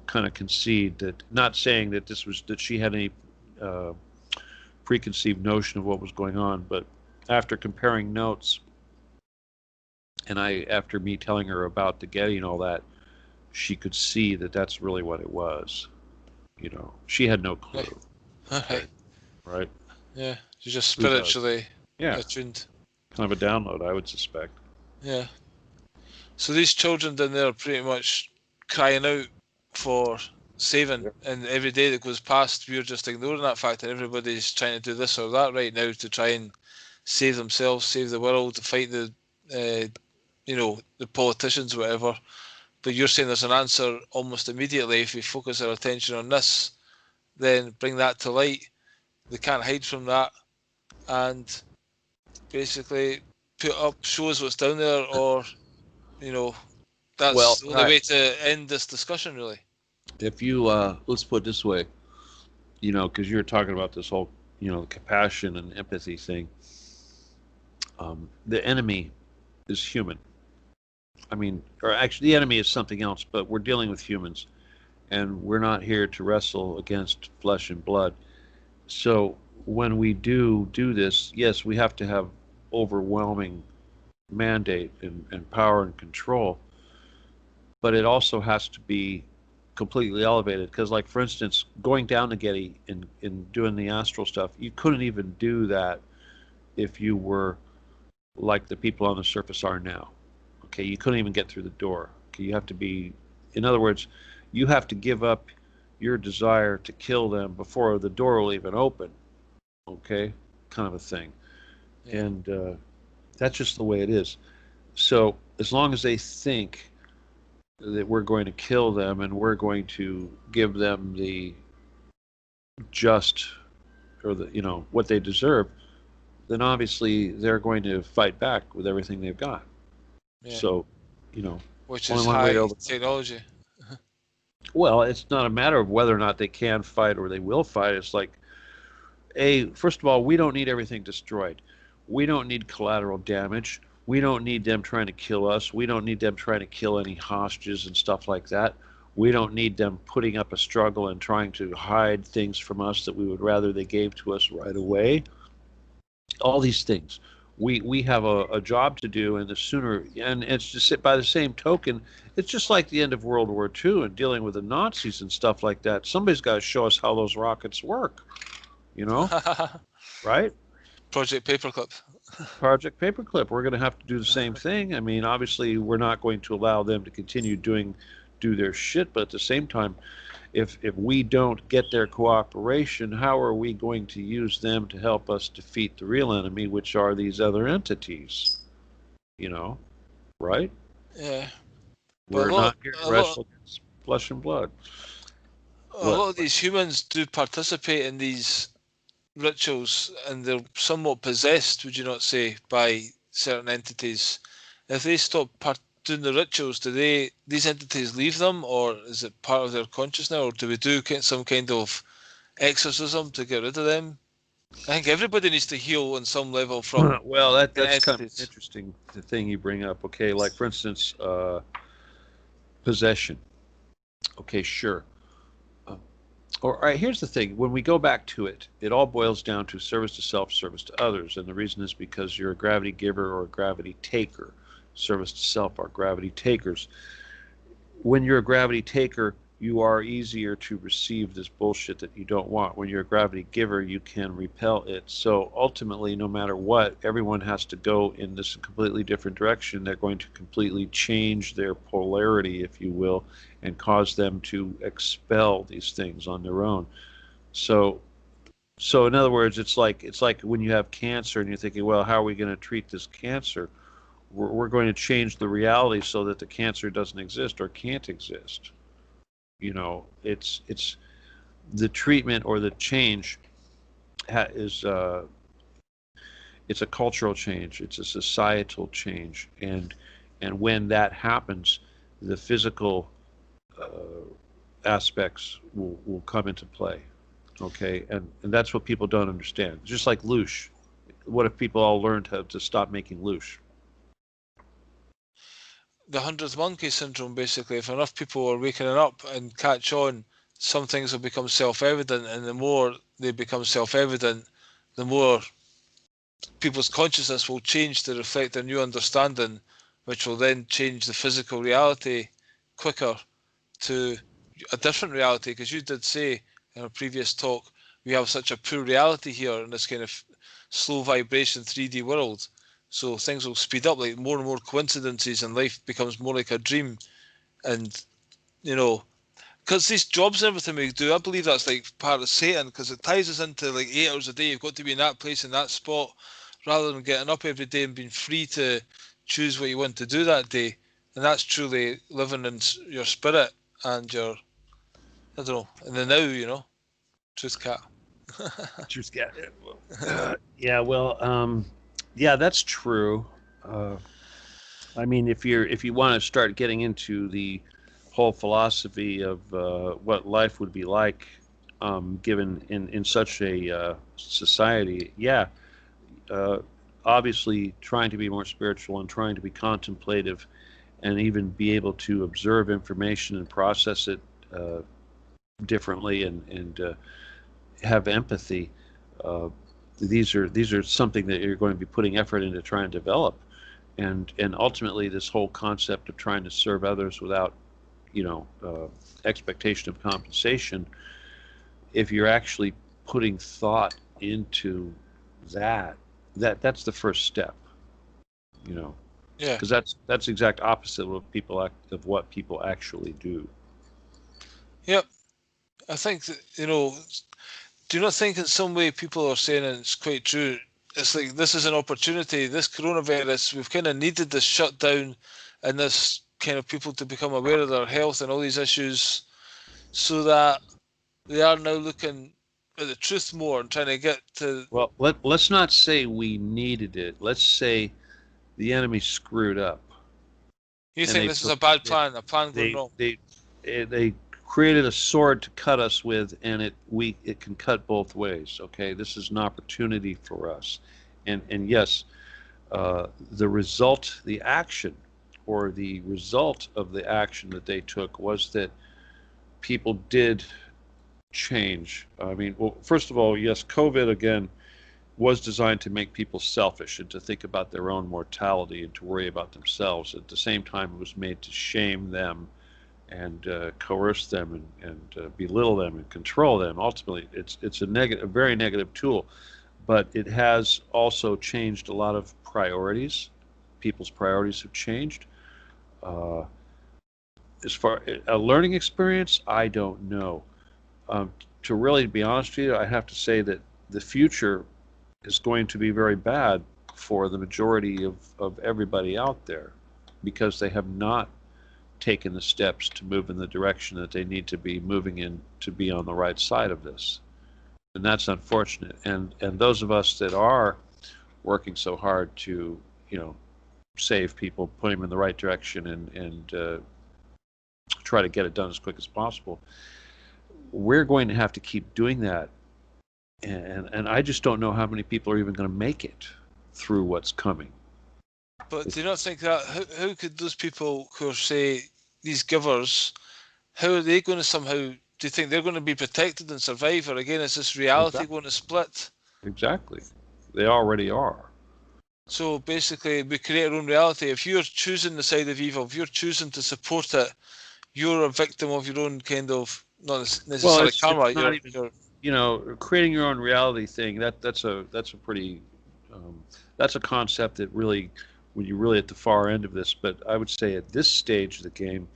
kind of concede that, not saying that that she had any preconceived notion of what was going on, but after comparing notes, and after me telling her about the Getty and all that, she could see that that's really what it was. She had no clue. Right? Yeah, she's just spiritually attuned. Kind of a download, I would suspect. Yeah. So these children down there are pretty much crying out for saving, and every day that goes past, we're just ignoring that fact, and everybody's trying to do this or that right now to try and save themselves, save the world, to fight the politicians, whatever. But you're saying there's an answer almost immediately if we focus our attention on this, then bring that to light. They can't hide from that, and basically put up, show us what's down there, or that's the only way to end this discussion, really. If you let's put it this way, because you're talking about this whole compassion and empathy thing. The enemy is human. I mean, or actually the enemy is something else, but we're dealing with humans, and we're not here to wrestle against flesh and blood. So when we do this, yes, we have to have overwhelming mandate and power and control, but it also has to be completely elevated, because, like, for instance, going down to Getty and doing the astral stuff, you couldn't even do that if you were like the people on the surface are now. Okay, you couldn't even get through the door. Okay, you have to be, in other words, you have to give up your desire to kill them before the door will even open. Okay, kind of a thing. Yeah. And that's just the way it is. So as long as they think that we're going to kill them and we're going to give them the just, or the what they deserve, then obviously they're going to fight back with everything they've got. Yeah. So, which is high technology. Well, it's not a matter of whether or not they can fight or they will fight. It's like, first of all, we don't need everything destroyed. We don't need collateral damage. We don't need them trying to kill us. We don't need them trying to kill any hostages and stuff like that. We don't need them putting up a struggle and trying to hide things from us that we would rather they gave to us right away. All these things. We have a job to do, and the sooner, and it's just, by the same token, it's just like the end of World War II and dealing with the Nazis and stuff like that. Somebody's got to show us how those rockets work, right? Project Paperclip. Project Paperclip. We're going to have to do the same thing. I mean, obviously, we're not going to allow them to continue do their shit, but at the same time, if we don't get their cooperation, how are we going to use them to help us defeat the real enemy, which are these other entities? Right? Yeah. We're not here to wrestle against flesh and blood. A lot of these humans do participate in these rituals, and they're somewhat possessed, would you not say, by certain entities. If they stop doing the rituals, do these entities leave them, or is it part of their consciousness, or do we do some kind of exorcism to get rid of them? I think everybody needs to heal on some level from well, that's kind of an interesting thing you bring up. Okay, like, for instance, possession. Okay, sure. All right, here's the thing. When we go back to it, it all boils down to service to self, service to others. And the reason is because you're a gravity giver or a gravity taker. Service to self are gravity takers. When you're a gravity taker, you are easier to receive this bullshit that you don't want. When you're a gravity giver, you can repel it. So ultimately, no matter what, everyone has to go in this completely different direction. They're going to completely change their polarity, if you will, and cause them to expel these things on their own. So in other words, it's like when you have cancer and you're thinking, well, how are we going to treat this cancer? we're going to change the reality so that the cancer doesn't exist or can't exist. You know, it's the treatment or the change is it's a cultural change, it's a societal change, and when that happens, the physical aspects will come into play. Okay, and that's what people don't understand. Just like loosh, what if people all learned how to stop making loosh? The 100th monkey syndrome, basically. If enough people are waking up and catch on, some things will become self-evident, and the more they become self-evident, the more people's consciousness will change to reflect their new understanding, which will then change the physical reality quicker to a different reality. Because you did say in a previous talk, we have such a poor reality here in this kind of slow vibration 3D world. So things will speed up, like more and more coincidences, and life becomes more like a dream. And, you know, because these jobs and everything we do, I believe that's like part of Satan, because it ties us into like 8 hours a day. You've got to be in that place, in that spot, rather than getting up every day and being free to choose what you want to do that day. And that's truly living in your spirit and your, I don't know, in the now, you know. Truth cat. Just get it. Yeah, well, yeah, that's true. I mean, if you want to start getting into the whole philosophy of what life would be like, given in such a society, yeah, obviously trying to be more spiritual and trying to be contemplative, and even be able to observe information and process it differently, and have empathy. These are something that you're going to be putting effort into trying to develop, and ultimately this whole concept of trying to serve others without, expectation of compensation. If you're actually putting thought into that's the first step. Yeah. Because that's the exact opposite of what people actually do. Yep. I think that, do you not think in some way people are saying, and it's quite true, it's like this is an opportunity, this coronavirus, we've kind of needed this shutdown and this kind of people to become aware of their health and all these issues, so that they are now looking at the truth more and trying to get to... Well, let's not say we needed it. Let's say the enemy screwed up. You think this is a bad plan, a plan going wrong? They created a sword to cut us with, and it can cut both ways. Okay, this is an opportunity for us, and yes, the result, the action, or the result of the action that they took was that people did change. I mean, well, first of all, yes, COVID again was designed to make people selfish and to think about their own mortality and to worry about themselves. At the same time, it was made to shame them and coerce them and belittle them and control them. Ultimately, it's a very negative tool, but it has also changed a lot of priorities. People's priorities have changed. As far a learning experience, I don't know. To really be honest with you, I have to say that the future is going to be very bad for the majority of everybody out there, because they have not taken the steps to move in the direction that they need to be moving in to be on the right side of this. And that's unfortunate. And those of us that are working so hard to, save people, put them in the right direction, and try to get it done as quick as possible, we're going to have to keep doing that. And I just don't know how many people are even going to make it through what's coming. But do you not think that, how could those people who are, say, these givers, how are they going to somehow, do you think they're going to be protected and survive? Or again, is this reality going to split? Exactly. They already are. So basically, we create our own reality. If you're choosing the side of evil, if you're choosing to support it, you're a victim of your own kind of, not necessarily karma. It's not even, creating your own reality thing. That's a pretty, that's a concept that really, when you're really at the far end of this. But I would say at this stage of the game,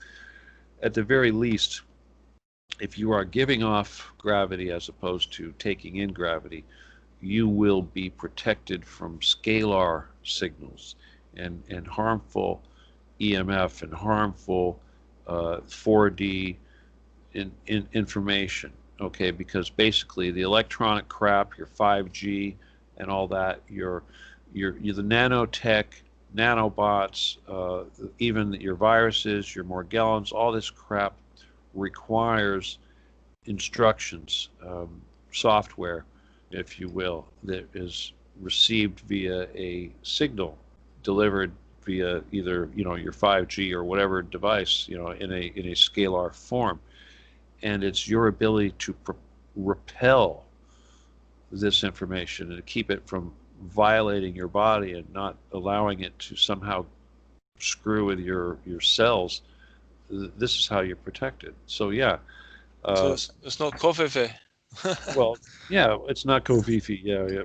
at the very least, if you are giving off gravity as opposed to taking in gravity, you will be protected from scalar signals. and harmful EMF and harmful 4D information. Okay, because basically the electronic crap, your 5G and all that, you're the nanotech, nanobots, even your viruses, your Morgellons, all this crap requires instructions, software, if you will, that is received via a signal delivered via either your 5G or whatever device, in a scalar form, and it's your ability to repel this information and to keep it from violating your body and not allowing it to somehow screw with your cells. This is how you're protected. So yeah. So it's not coffee. Well, yeah, it's not Kofifi, yeah.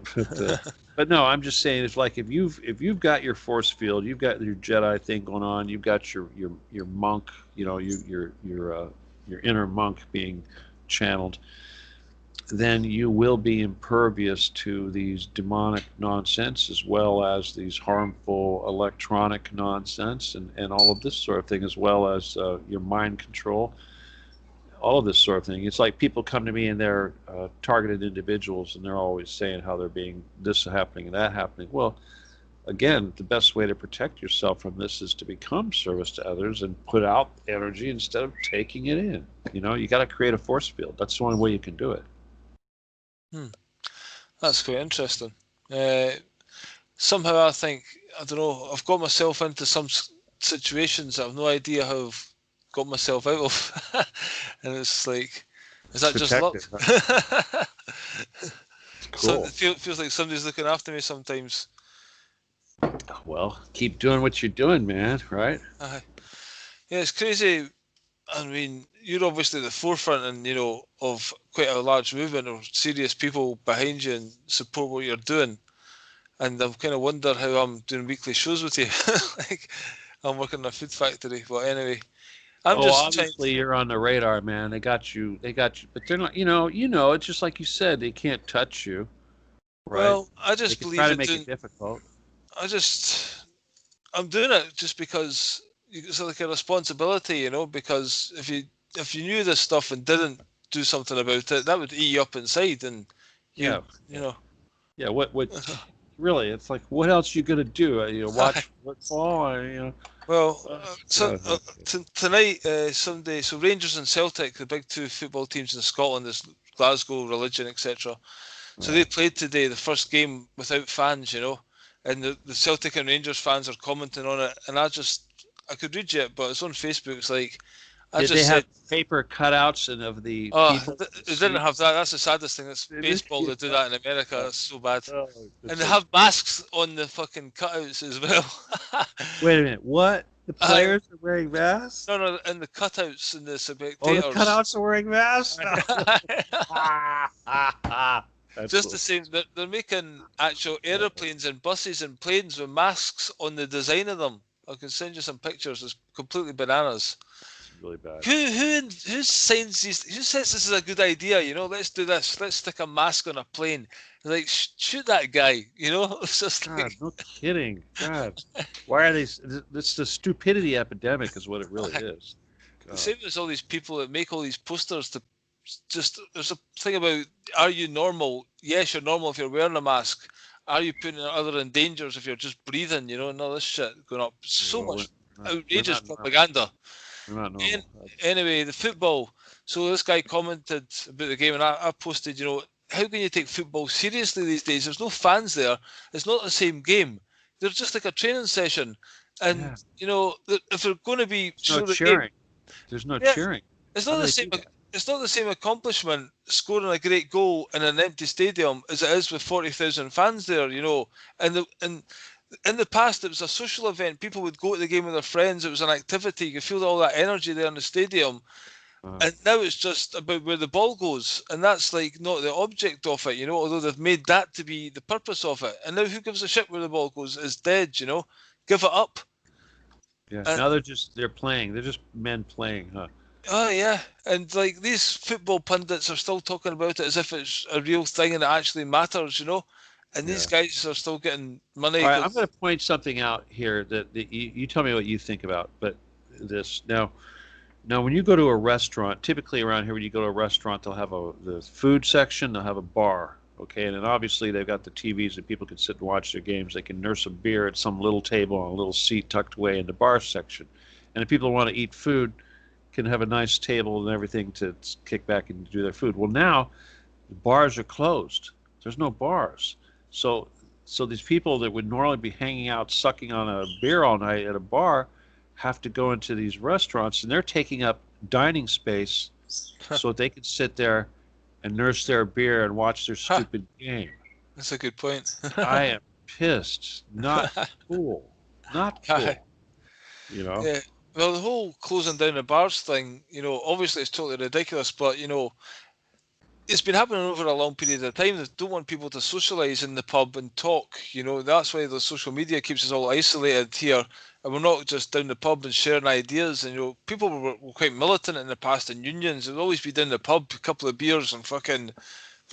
But no, I'm just saying, it's like if you've got your force field, you've got your Jedi thing going on, you've got your monk, your inner monk being channeled, then you will be impervious to these demonic nonsense as well as these harmful electronic nonsense and all of this sort of thing, as well as your mind control. All of this sort of thing. It's like people come to me and they're targeted individuals, and they're always saying how they're being this happening and that happening. Well, again, the best way to protect yourself from this is to become service to others and put out energy instead of taking it in. You got to create a force field. That's the only way you can do it. That's quite interesting. Somehow I think, I don't know, I've got myself into some situations I have no idea how I've got myself out of. And it's like, is that just luck? Huh? Cool. So it feels like somebody's looking after me sometimes. Well, keep doing what you're doing, man, right? Yeah, it's crazy. I mean, you're obviously at the forefront and, of quite a large movement of serious people behind you and support what you're doing. And I've kind of wondered how I'm doing weekly shows with you. Like, I'm working in a food factory. But anyway, obviously you're on the radar, man. They got you, but they're not, it's just like you said, they can't touch you, right? Well, I just believe try to make it difficult. I'm doing it just because it's like a responsibility, because if you knew this stuff and didn't do something about it, that would eat you up inside, and Yeah, what really, it's like, what else you gonna do? Watch football, Well, tonight, Sunday, so Rangers and Celtic, the big two football teams in Scotland, is Glasgow, religion, etc. So they played today, the first game without fans, and the Celtic and Rangers fans are commenting on it, and I could read you it, but it's on Facebook. It's like, Did they have paper cutouts and of the people? They didn't have that. That's the saddest thing. It's baseball. They do that in America. That's so bad. And they have masks on the fucking cutouts as well. Wait a minute. What? The players are wearing masks? No, and the cutouts and the spectators. Oh, the cutouts are wearing masks? Just the same. They're making actual aeroplanes and buses and planes with masks on the design of them. I can send you some pictures. It's completely bananas. Really bad. Who signs these? Who says this is a good idea? Let's do this. Let's stick a mask on a plane. Like, shoot that guy. It's just God, like, no kidding. God, why are these? It's the stupidity epidemic, is what it really is. The same as all these people that make all these posters to just. There's a thing about, are you normal? Yes, you're normal if you're wearing a mask. Are you putting other in dangers if you're just breathing? And all this shit going up. So much outrageous propaganda. Anyway, the football. So this guy commented about the game, and I posted, how can you take football seriously these days? There's no fans there. It's not the same game. They're just like a training session. And, if they're going to be... There's no cheering. There's no cheering. It's not the same. It's not the same accomplishment scoring a great goal in an empty stadium as it is with 40,000 fans there, And in the past, it was a social event. People would go to the game with their friends. It was an activity. You could feel all that energy there in the stadium. And now it's just about where the ball goes. And that's like not the object of it, although they've made that to be the purpose of it. And now who gives a shit where the ball goes? It's dead, Give it up. Yeah, now they're playing. They're just men playing, huh? Oh, yeah. And like these football pundits are still talking about it as if it's a real thing and it actually matters, and these Yeah. guys are still getting money. All right, I'm 'Cause going to point something out here that you tell me what you think about. But this now, when you go to a restaurant, typically around here, when you go to a restaurant, they'll have the food section, they'll have a bar, okay, and then obviously they've got the TVs that people can sit and watch their games. They can nurse a beer at some little table on a little seat tucked away in the bar section, and if people want to eat food, can have a nice table and everything to kick back and do their food. Well, now the bars are closed. There's no bars, so these people that would normally be hanging out sucking on a beer all night at a bar have to go into these restaurants, and they're taking up dining space so they can sit there and nurse their beer and watch their stupid game. that's a good point. I am pissed. Not cool. Not cool. You know? Yeah. Well, the whole closing down the bars thing, obviously it's totally ridiculous, but it's been happening over a long period of time. They don't want people to socialise in the pub and talk. That's why the social media keeps us all isolated here, and we're not just down the pub and sharing ideas. And people were quite militant in the past in unions. They'd always be down the pub, a couple of beers, and fucking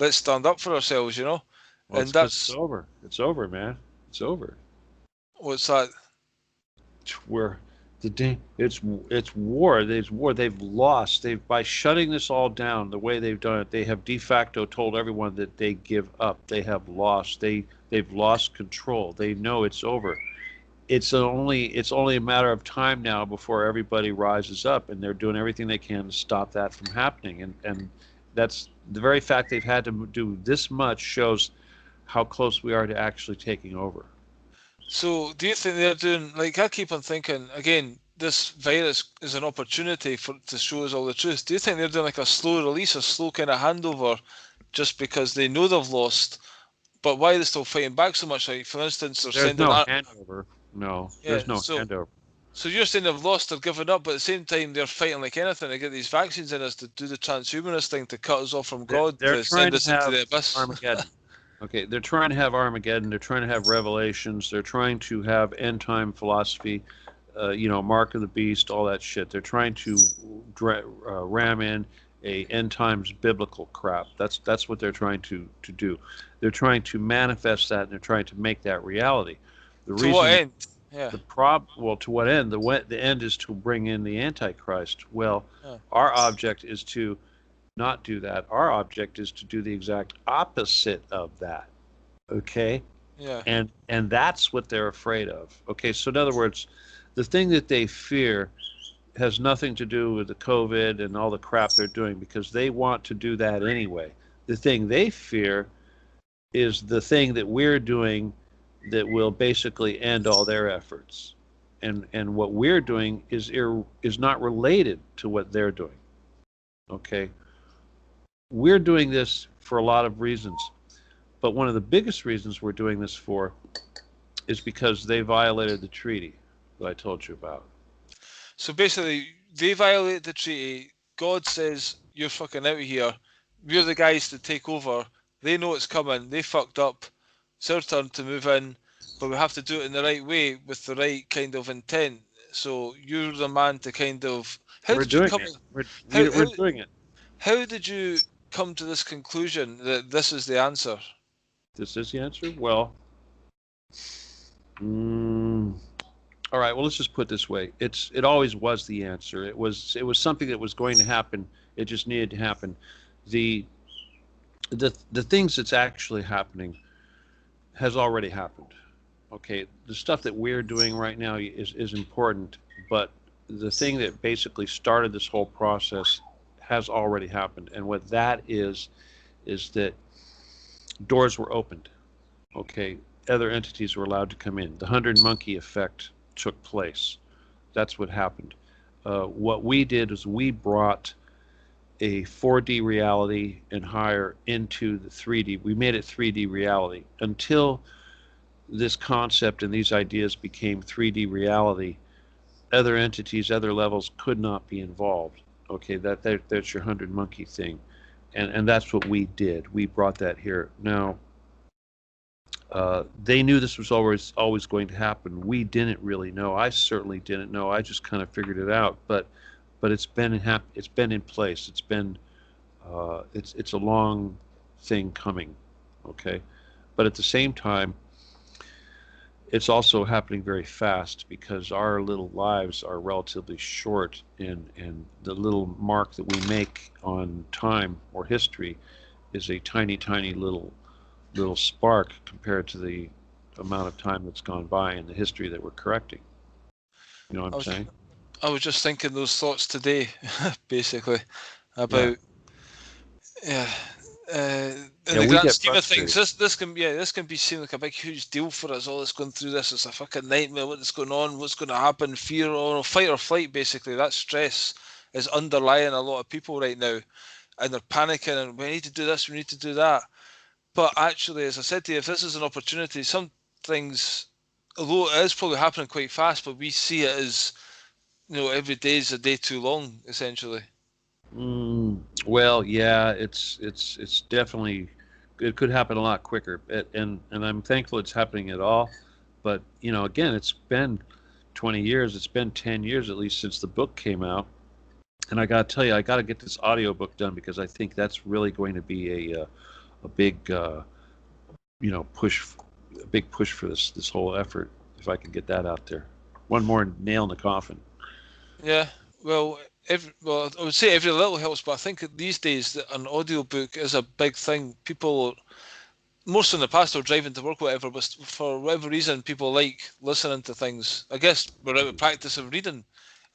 let's stand up for ourselves. Well, And it's that's over. It's over, man. It's over. what's that? Where it's war. There's war. They've lost. By shutting this all down the way they've done it, they have de facto told everyone that they give up. They have lost. They've lost control. They know it's over. It's only a matter of time now before everybody rises up, and they're doing everything they can to stop that from happening. And that's the very fact they've had to do this much shows how close we are to actually taking over. So, do you think they're doing, like, I keep on thinking, again, this virus is an opportunity to show us all the truth. Do you think they're doing like a slow release, a slow kind of handover, just because they know they've lost, but why are they still fighting back so much? Like, for instance, they're There's sending no handover. No, there's no handover. So you're saying they've lost, they've given up, but at the same time they're fighting like anything to get these vaccines in us to do the transhumanist thing, to cut us off from God, They're to trying send us to into have the abyss. Armageddon. Okay, they're trying to have Armageddon. They're trying to have revelations. They're trying to have end time philosophy, mark of the beast, all that shit. They're trying to ram in a end times biblical crap. That's what they're trying to do. They're trying to manifest that, and they're trying to make that reality. To what end? Yeah. To what end? The end is to bring in the Antichrist. Well, our object is to not do that. Our object is to do the exact opposite of that. Okay? Yeah. And that's what they're afraid of. Okay, so in other words, the thing that they fear has nothing to do with the COVID and all the crap they're doing, because they want to do that anyway. The thing they fear is the thing that we're doing that will basically end all their efforts. And what we're doing is not related to what they're doing. Okay? We're doing this for a lot of reasons, but one of the biggest reasons we're doing this for is because they violated the treaty that I told you about. So basically, they violate the treaty. God says, you're fucking out of here. We're the guys to take over. They know it's coming. They fucked up. It's our turn to move in, but we have to do it in the right way with the right kind of intent. So you're the man to kind of... We're doing it. How did you come to this conclusion that this is the answer? This is the answer? Well, all right. Well, let's just put it this way. It always was the answer. It was something that was going to happen. It just needed to happen. The things that's actually happening has already happened. Okay, the stuff that we're doing right now is important, but the thing that basically started this whole process has already happened. And what that is that doors were opened. Okay, other entities were allowed to come in. The 100 monkey effect took place. That's what happened. What we did is we brought a 4D reality and higher into the 3D. We made it 3D reality. Until this concept and these ideas became 3D reality, other entities, other levels could not be involved. Okay, that's your 100 monkey thing, and that's what we did. We brought that here. Now, they knew this was always going to happen. We didn't really know. I certainly didn't know. I just kind of figured it out. But it's been in place. It's been it's a long thing coming. Okay, But at the same time, it's also happening very fast because our little lives are relatively short, and the little mark that we make on time or history is a tiny, tiny little spark compared to the amount of time that's gone by in the history that we're correcting. You know what I'm saying? I was just thinking those thoughts today, basically, about in the grand scheme of things, this can be seen like a big huge deal for us. All that's going through this is a fucking nightmare. What's going on? What's going to happen? Fear or fight or flight, basically. That stress is underlying a lot of people right now, and they're panicking. And we need to do this. We need to do that. But actually, as I said to you, if this is an opportunity, some things, although it is probably happening quite fast, but we see it as, every day is a day too long, essentially. Well, yeah, it's definitely, it could happen a lot quicker, and I'm thankful it's happening at all. But again, it's been 20 years. It's been 10 years at least since the book came out, and I got to tell you, I got to get this audiobook done because I think that's really going to be a big push, a big push for this whole effort. If I can get that out there, one more nail in the coffin. Yeah, well, I would say every little helps, but I think these days that an audiobook is a big thing. People, most in the past, are driving to work, whatever, but for whatever reason, people like listening to things. I guess we're out of practice of reading,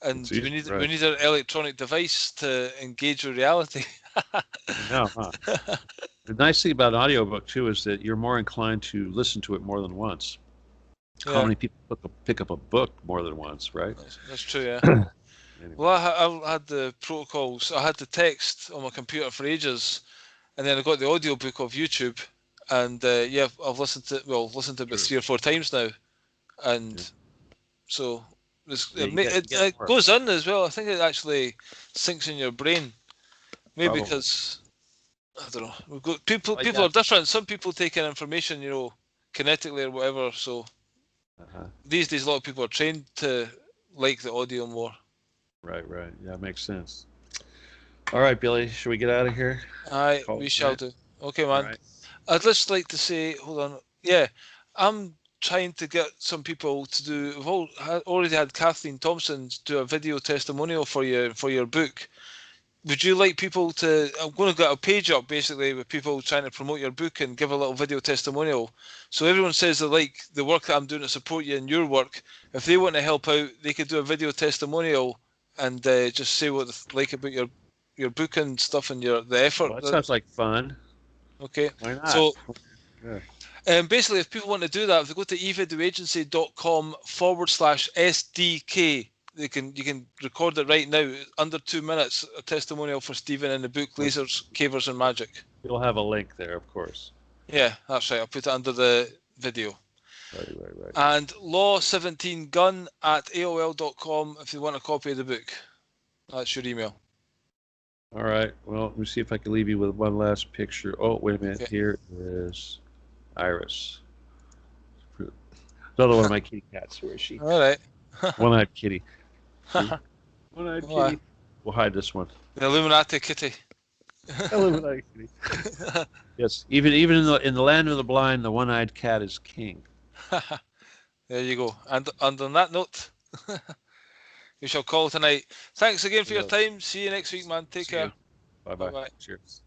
and we need an electronic device to engage with reality. No, huh? The nice thing about an audiobook too is that you're more inclined to listen to it more than once. Yeah. How many people pick up a book more than once, right? That's true, yeah. Anyway. Well, I had the protocols. I had the text on my computer for ages, and then I got the audiobook of YouTube, and I've listened to it about 3 or 4 times now, and so it goes in as well. I think it actually sinks in your brain, maybe because I don't know. We've got people are different. Some people take in information, kinetically or whatever. So these days, a lot of people are trained to like the audio more. Right. Yeah, makes sense. All right, Billy, should we get out of here? Aye, we shall do. Okay, man. Right. I'd just like to say, hold on. Yeah, I'm trying to get some people to do. We've already had Kathleen Thompson do a video testimonial for you for your book. Would you like people to? I'm going to get a page up basically with people trying to promote your book and give a little video testimonial. So everyone says they like the work that I'm doing to support you in your work. If they want to help out, they could do a video testimonial and just say what they like about your book and stuff and the effort. Well, that sounds like fun. Okay. Why not? So, basically, if people want to do that, if they go to evideoagency.com/SDK, you can record it right now, under 2 minutes, a testimonial for Stephen in the book Lasers, Cavers and Magic. You'll have a link there, of course. Yeah, that's right. I'll put it under the video. Right. And law17gun@aol.com if you want a copy of the book. That's your email. All right. Well, let me see if I can leave you with one last picture. Oh, wait a minute. Okay. Here is Iris. Another one of my kitty cats. Where is she? All right. One-eyed kitty. One-eyed kitty. We'll hide this one. The Illuminati kitty. Illuminati kitty. Yes. Even in the land of the blind, the one-eyed cat is king. There you go. And on that note, we shall call tonight. Thanks again for your time. See you next week, man. Take care. Bye-bye. Cheers.